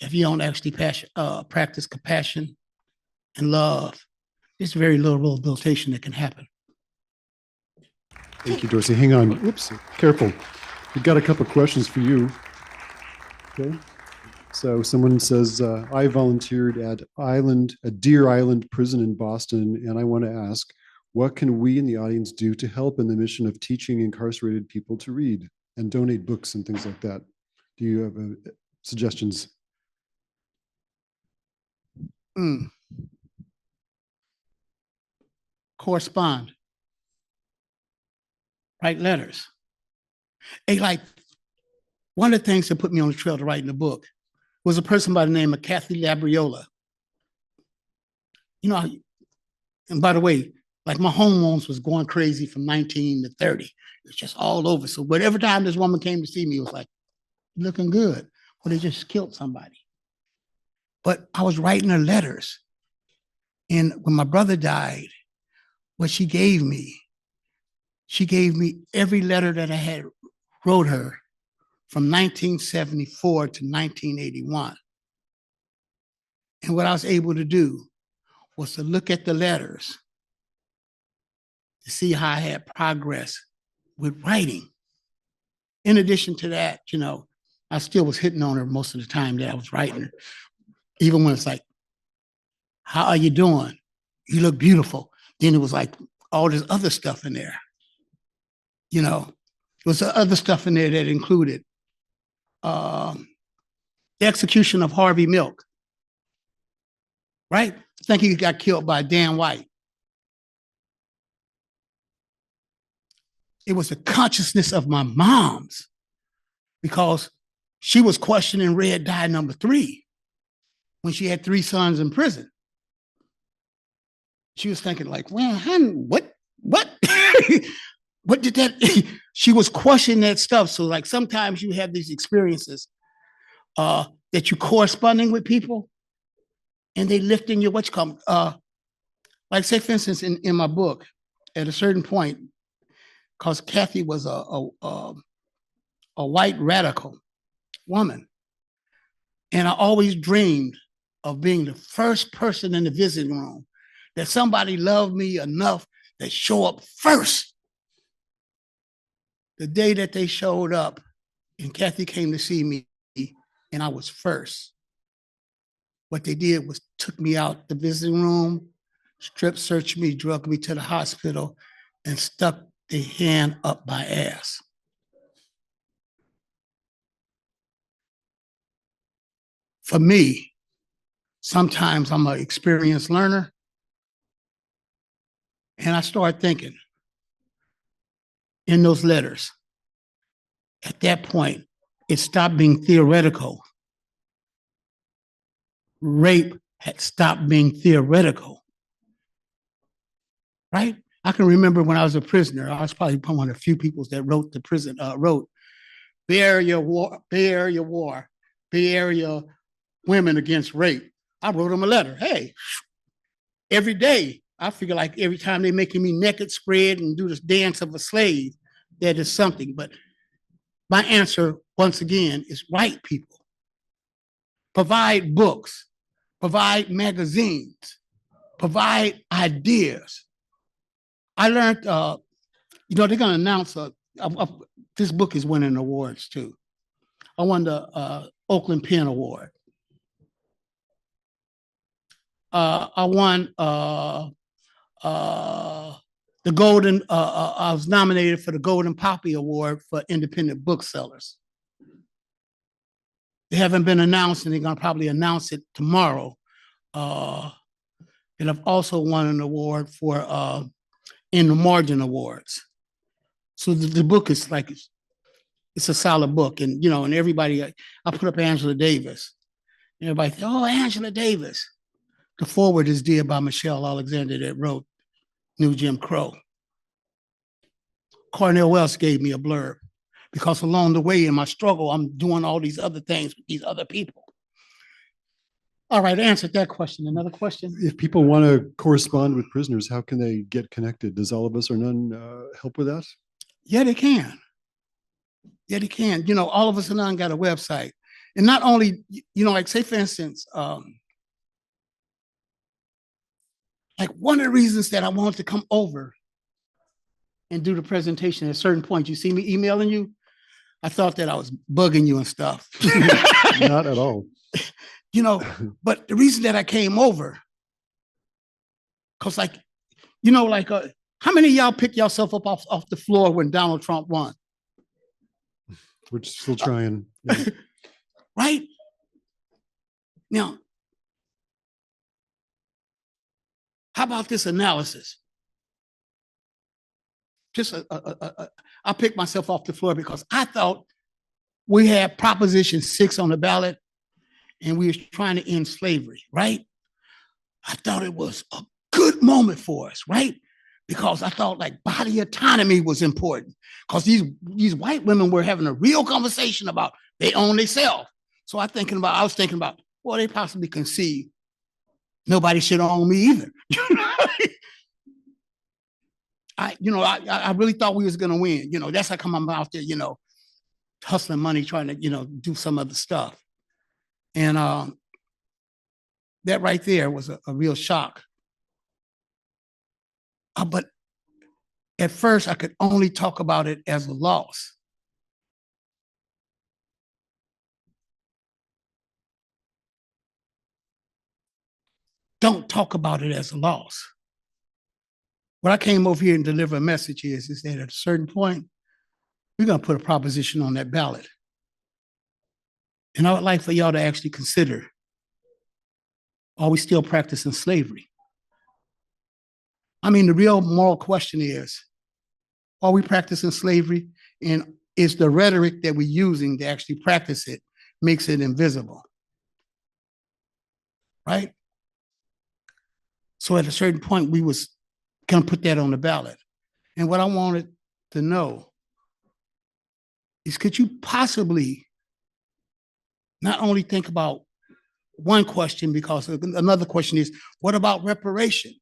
if you don't actually practice compassion and love, there's very little rehabilitation that can happen. Thank you, Dorsey. Hang on. Oops, careful. We've got a couple of questions for you. Okay. So someone says, I volunteered at Deer Island Prison in Boston, and I want to ask, What can we in the audience do to help in the mission of teaching incarcerated people to read and donate books and things like that? Do you have suggestions? Correspond. Write letters. Hey, like, one of the things that put me on the trail to writing the book was a person by the name of Kathy Labriola. You know, and by the way, like my hormones was going crazy from 19 to 30. It's just all over. So whatever time this woman came to see me, it was like, looking good. Well, they just killed somebody. But I was writing her letters. And when my brother died, what she gave me every letter that I had wrote her from 1974 to 1981. And what I was able to do was to look at the letters to see how I had progress with writing. In addition to that, you know, I still was hitting on her most of the time that I was writing her. Even when it's like, how are you doing? You look beautiful. Then it was like all this other stuff in there. You know, there was other stuff in there that included the execution of Harvey Milk, right? I think he got killed by Dan White. It was the consciousness of my mom's, because she was questioning Red Dye number 3 when she had 3 sons in prison. She was thinking like, well, honey, what? What did that? She was questioning that stuff. So like sometimes you have these experiences that you're corresponding with people and they lifting your what's called, like say for instance, in my book, at a certain point, because Kathy was a white radical woman. And I always dreamed of being the first person in the visiting room, that somebody loved me enough to show up first. The day that they showed up and Kathy came to see me and I was first, what they did was took me out the visiting room, strip searched me, drugged me to the hospital, and stuck their hand up my ass. For me, sometimes I'm an experienced learner, and I start thinking in those letters, at that point, it stopped being theoretical. Rape had stopped being theoretical, right? I can remember when I was a prisoner, I was probably one of the few people that wrote bear your war, bear your war, bear your women against rape. I wrote them a letter. Hey, every day, I figure like every time they're making me naked, spread, and do this dance of a slave, that is something. But my answer, once again, is write people. Provide books, provide magazines, provide ideas. I learned, you know, they're going to announce this book is winning awards too. I won the Oakland Pen Award. I won the Golden, I was nominated for the Golden Poppy Award for independent booksellers. They haven't been announced, and they're going to probably announce it tomorrow. And I've also won an award for in the Margin Awards. So the book is like, it's a solid book. And, you know, and everybody, I put up Angela Davis. And everybody said, oh, Angela Davis. The foreword is dear by Michelle Alexander that wrote New Jim Crow. Cornel Wells gave me a blurb because along the way in my struggle, I'm doing all these other things with these other people. All right, I answered that question. Another question? If people want to correspond with prisoners, how can they get connected? Does All of Us or None help with that? Yeah, they can. Yeah, they can. You know, All of Us or None got a website. And not only, you know, like say for instance, like one of the reasons that I wanted to come over and do the presentation at a certain point, you see me emailing you, I thought that I was bugging you and stuff. Not at all. You know, but the reason that I came over, because like, you know, like How many of y'all pick yourself up off the floor when Donald Trump won? We're still trying. Yeah. Right? Now, how about this analysis? Just I picked myself off the floor because I thought we had Proposition 6 on the ballot and we was trying to end slavery, right? I thought it was a good moment for us, right? Because I thought like body autonomy was important because these white women were having a real conversation about they own themselves. So I was thinking about, well, they possibly can see nobody should own me either. I really thought we was gonna win. That's how come I'm out there, hustling money, trying to, do some other stuff. And that right there was a real shock. But at first, I could only talk about it as a loss. Don't talk about it as a loss. What I came over here and deliver a message is that at a certain point, we're going to put a proposition on that ballot. And I would like for y'all to actually consider, are we still practicing slavery? I mean, the real moral question is, are we practicing slavery? And is the rhetoric that we're using to actually practice it makes it invisible? Right? So at a certain point, we was going to put that on the ballot. And what I wanted to know is, could you possibly not only think about one question, because another question is, what about reparation?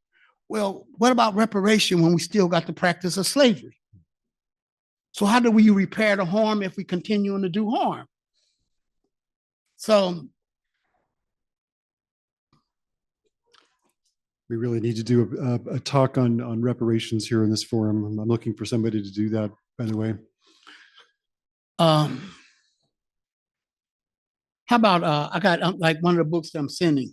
Well, what about reparation when we still got the practice of slavery? So how do we repair the harm if we continue to do harm? So We really need to do a talk on reparations here in this forum. I'm looking for somebody to do that, by the way. how about I got like one of the books that I'm sending.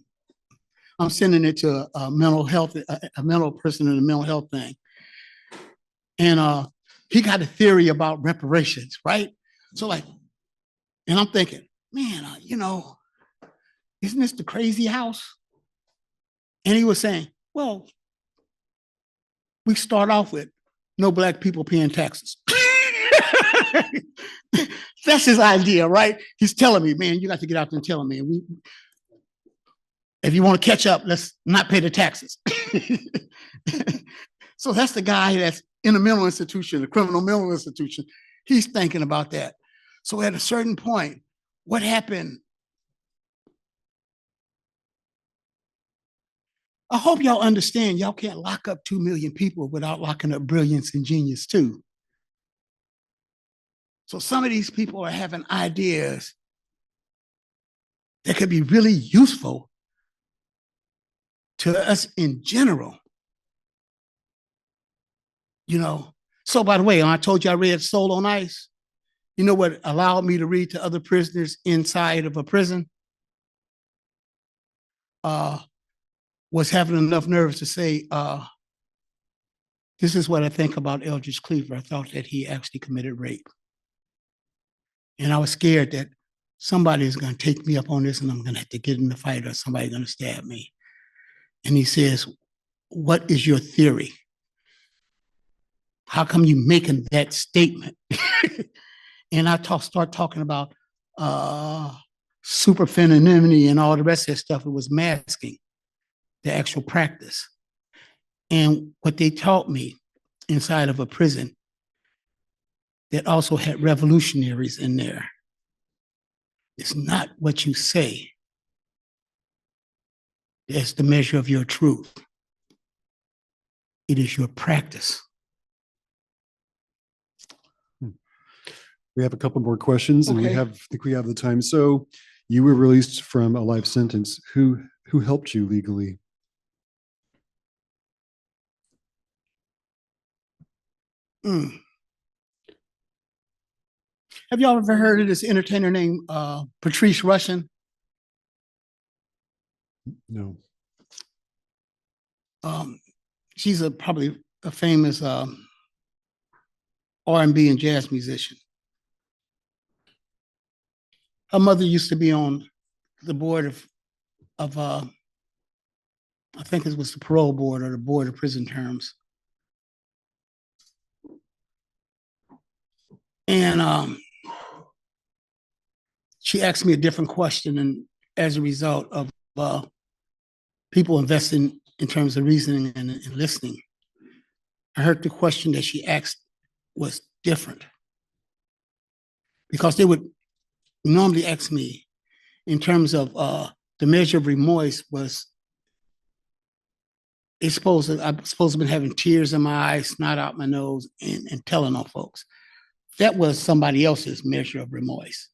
I'm sending it to a mental health, a mental person in a mental health thing. And he got a theory about reparations, right? So like, and I'm thinking, man, isn't this the crazy house? And he was saying, well, we start off with no Black people paying taxes. That's his idea, right? He's telling me, man, you got to get out there and tell him, man, if you want to catch up, let's not pay the taxes. So that's the guy that's in a mental institution, a criminal mental institution. He's thinking about that. So at a certain point, what happened? I hope y'all understand y'all can't lock up 2 million people without locking up brilliance and genius too. So some of these people are having ideas that could be really useful to us in general. So by the way, I told you I read Soul on Ice. You know what allowed me to read to other prisoners inside of a prison? Was having enough nerves to say, this is what I think about Eldridge Cleaver. I thought that he actually committed rape. And I was scared that somebody is going to take me up on this and I'm going to have to get in the fight or somebody's going to stab me. And he says, what is your theory? How come you making that statement? And I start talking about super femininity and all the rest of that stuff. It was masking the actual practice. And what they taught me inside of a prison that also had revolutionaries in there, it's not what you say that's the measure of your truth. It is your practice. We have a couple more questions, and Okay. I think we have the time. So you were released from a life sentence. Who helped you legally? Have y'all ever heard of this entertainer named Patrice Rushen? No. She's probably a famous R&B and jazz musician. Her mother used to be on the board of I think it was the parole board or the board of prison terms. And she asked me a different question, and as a result of people investing in terms of reasoning and listening, I heard the question that she asked was different, because they would normally ask me in terms of the measure of remorse was, I'm supposed to have been having tears in my eyes, snot out my nose, and telling on folks. That was somebody else's measure of remorse.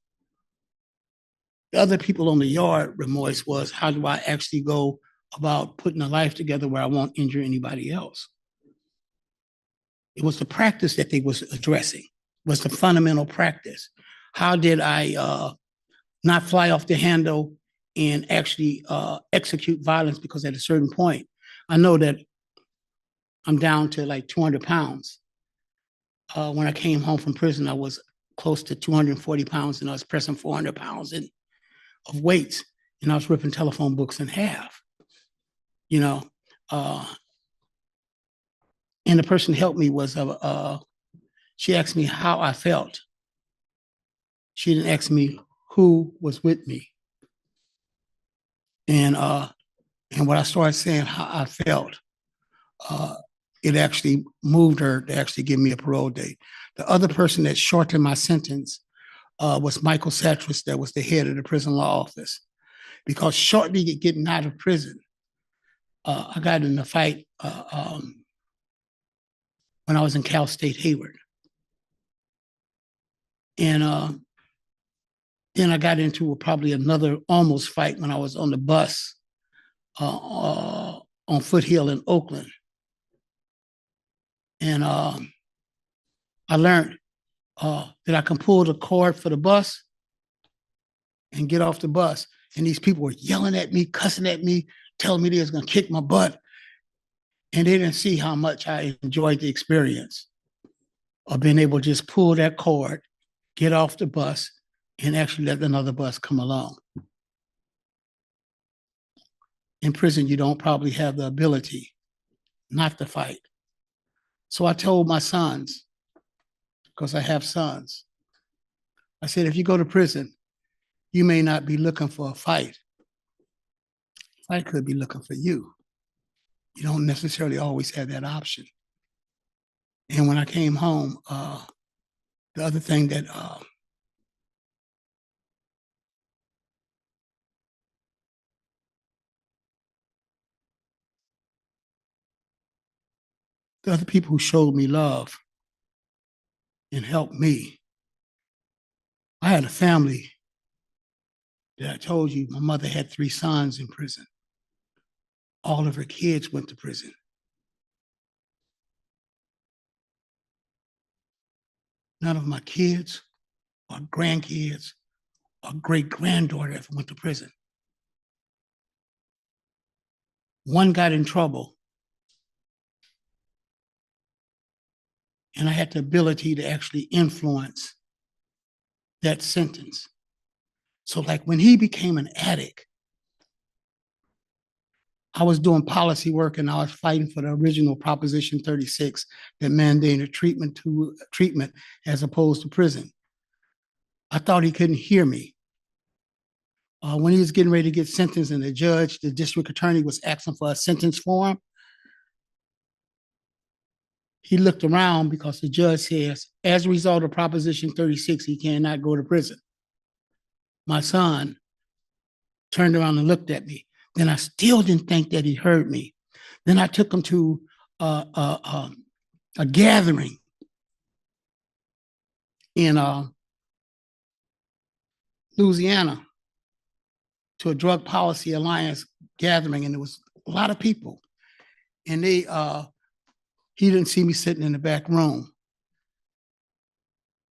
The other people on the yard remorse was, how do I actually go about putting a life together where I won't injure anybody else? It was the practice that they was addressing, was the fundamental practice. How did I not fly off the handle and actually execute violence? Because at a certain point, I know that I'm down to like 200 pounds. When I came home from prison, I was close to 240 pounds, and I was pressing 400 pounds of weights, and I was ripping telephone books in half, you know. And the person who helped me was, she asked me how I felt. She didn't ask me who was with me. And when I started saying how I felt, it actually moved her to actually give me a parole date. The other person that shortened my sentence was Michael Satras, that was the head of the prison law office. Because shortly getting out of prison, I got in a fight when I was in Cal State Hayward. And then I got into probably another almost fight when I was on the bus on Foothill in Oakland. And I learned that I can pull the cord for the bus and get off the bus. And these people were yelling at me, cussing at me, telling me they was gonna kick my butt. And they didn't see how much I enjoyed the experience of being able to just pull that cord, get off the bus, and actually let another bus come along. In prison, you don't probably have the ability not to fight. So I told my sons, because I have sons, I said, if you go to prison, you may not be looking for a fight. Fight could be looking for you. You don't necessarily always have that option. And when I came home, the other thing that the other people who showed me love and helped me, I had a family that I told you, my mother had 3 sons in prison. All of her kids went to prison. None of my kids or grandkids or great-granddaughter ever went to prison. One got in trouble, and I had the ability to actually influence that sentence. So like when he became an addict, I was doing policy work and I was fighting for the original Proposition 36 that mandated treatment as opposed to prison. I thought he couldn't hear me. When he was getting ready to get sentenced and the district attorney was asking for a sentence form, he looked around because the judge says, as a result of Proposition 36, he cannot go to prison. My son turned around and looked at me. Then I still didn't think that he heard me. Then I took him to a gathering in Louisiana, to a Drug Policy Alliance gathering, and there was a lot of people. And he didn't see me sitting in the back room.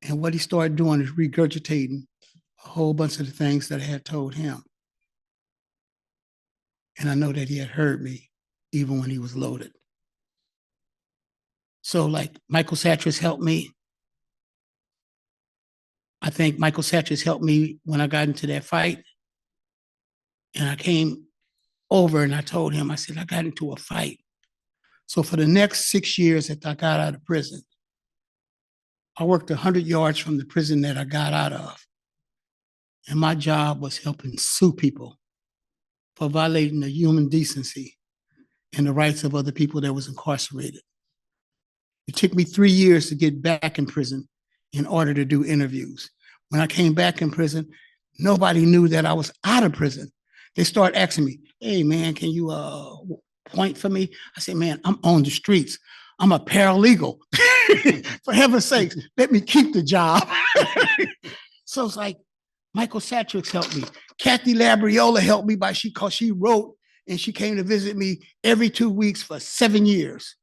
And what he started doing is regurgitating a whole bunch of the things that I had told him. And I know that he had heard me even when he was loaded. So like Michael Satras helped me. I think Michael Satras helped me when I got into that fight. And I came over and I told him, I said, I got into a fight. So for the next 6 years that I got out of prison, I worked 100 yards from the prison that I got out of. And my job was helping sue people for violating the human decency and the rights of other people that was incarcerated. It took me 3 years to get back in prison in order to do interviews. When I came back in prison, nobody knew that I was out of prison. They started asking me, hey man, can you point for me? I said, man, I'm on the streets. I'm a paralegal. For heaven's sakes, let me keep the job. So it's like, Michael Satras helped me. Kathy Labriola helped me because she wrote and she came to visit me every 2 weeks for 7 years.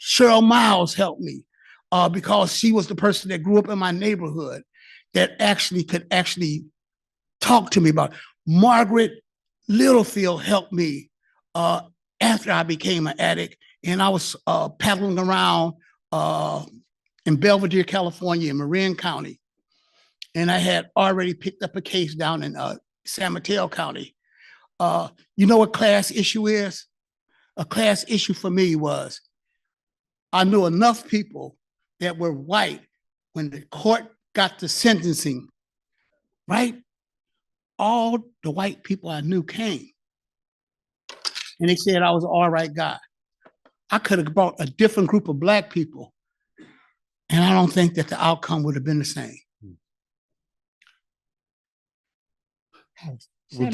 Cheryl Miles helped me because she was the person that grew up in my neighborhood that could talk to me about it. Margaret Littlefield helped me after I became an addict, and I was paddling around in Belvedere, California, in Marin County, and I had already picked up a case down in San Mateo County. You know what class issue is? A class issue for me was I knew enough people that were white when the court got to sentencing, right? All the white people I knew came. And they said I was an all right guy. I could have brought a different group of black people, and I don't think that the outcome would have been the same. Yeah,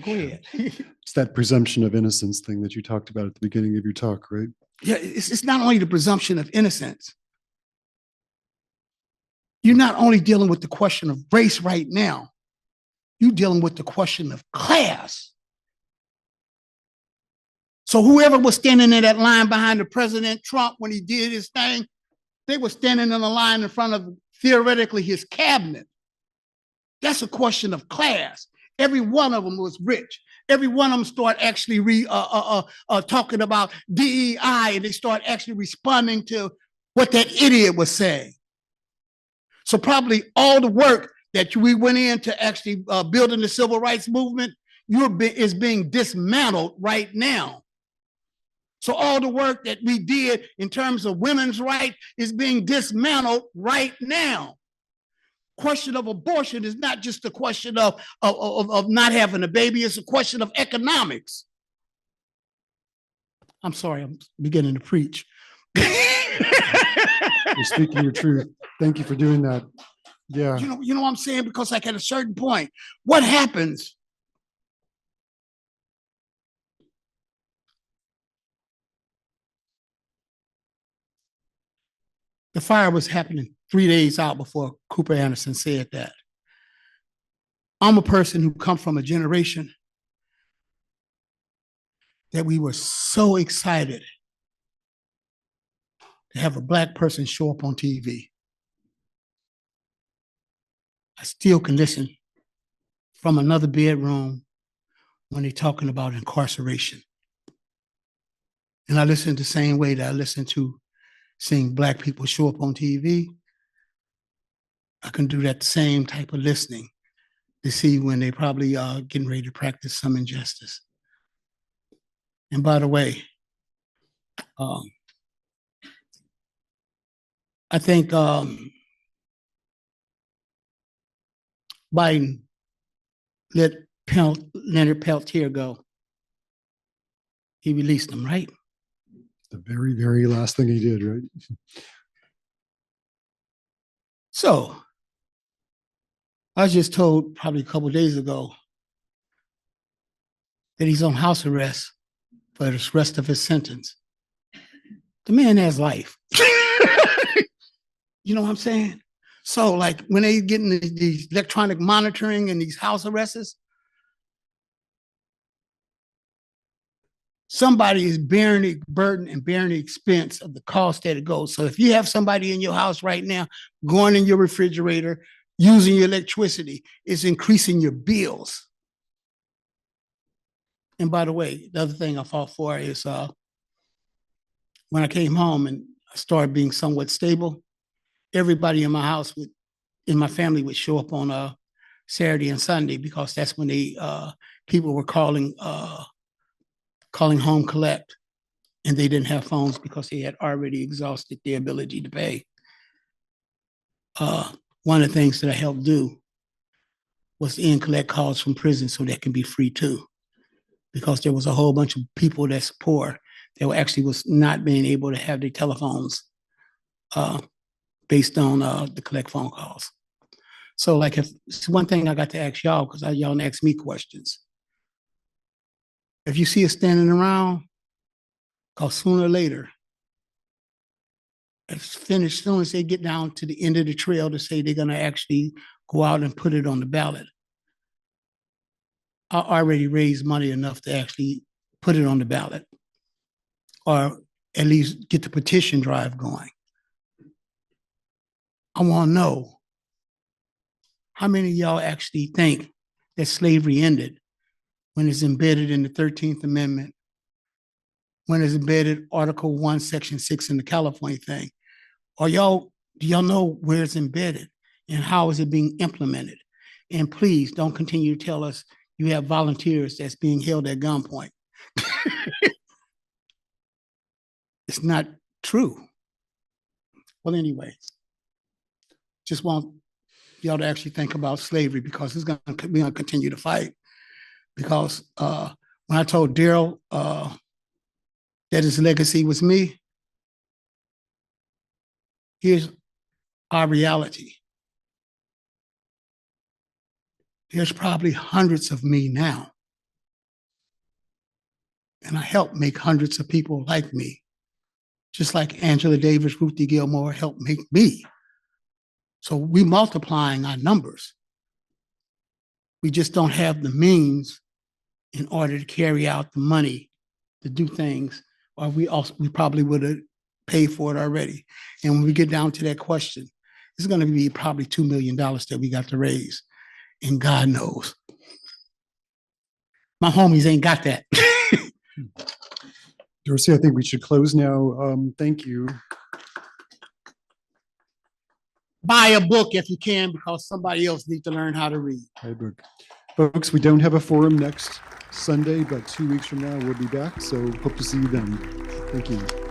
go ahead. It's that presumption of innocence thing that you talked about at the beginning of your talk, right? Yeah, it's not only the presumption of innocence. You're not only dealing with the question of race right now, you're dealing with the question of class. So whoever was standing in that line behind the President Trump when he did his thing, they were standing in a line in front of theoretically his cabinet. That's a question of class. Every one of them was rich. Every one of them started actually talking about DEI, and they started actually responding to what that idiot was saying. So probably all the work that we went into actually building the civil rights movement is being dismantled right now. So all the work that we did in terms of women's rights is being dismantled right now. Question of abortion is not just a question of not having a baby, it's a question of economics. I'm sorry, I'm beginning to preach. You're speaking your truth. Thank you for doing that. Yeah. You know what I'm saying? Because like at a certain point, what happens? The fire was happening 3 days out before Cooper Anderson said that. I'm a person who comes from a generation that we were so excited to have a black person show up on TV. I still can listen from another bedroom when they're talking about incarceration. And I listen the same way that I listen to seeing black people show up on TV. I can do that same type of listening to see when they probably are getting ready to practice some injustice. And by the way, I think Biden let Leonard Peltier go. He released him, right? The very, very last thing he did, right? So I was just told probably a couple of days ago that he's on house arrest for the rest of his sentence. The man has life. You know what I'm saying? So like when they get in these electronic monitoring and these house arrests, somebody is bearing the burden and bearing the expense of the cost that it goes. So if you have somebody in your house right now going in your refrigerator, using your electricity, it's increasing your bills. And by the way, the other thing I fought for is when I came home and I started being somewhat stable, everybody in my house in my family would show up on a Saturday and Sunday because that's when people were calling home collect, and they didn't have phones because they had already exhausted their ability to pay. One of the things that I helped do was to end collect calls from prison so that can be free too, because there was a whole bunch of people that's poor that actually was not being able to have their telephones based on the collect phone calls. So like, if it's one thing I got to ask y'all, because y'all ask me questions. If you see us standing around, because sooner or later, it's finished. Soon as they get down to the end of the trail to say they're going to actually go out and put it on the ballot, I already raised money enough to actually put it on the ballot, or at least get the petition drive going. I want to know how many of y'all actually think that slavery ended when it's embedded in the 13th Amendment, when it's embedded Article 1, Section 6 in the California thing? Or do y'all know where it's embedded and how is it being implemented? And please don't continue to tell us you have volunteers that's being held at gunpoint. It's not true. Well, anyway, just want y'all to actually think about slavery, because we're going to continue to fight. Because when I told Daryl that his legacy was me, here's our reality. There's probably hundreds of me now. And I helped make hundreds of people like me, just like Angela Davis, Ruthie Gilmore helped make me. So we multiplying our numbers. We just don't have the means in order to carry out the money to do things, or we probably would have paid for it already. And when we get down to that question, it's going to be probably $2 million that we got to raise. And God knows, my homies ain't got that. Dorsey, I think we should close now. Thank you. Buy a book if you can, because somebody else needs to learn how to read. Heyday Book. Folks, we don't have a forum next Sunday, but 2 weeks from now we'll be back. So hope to see you then. Thank you.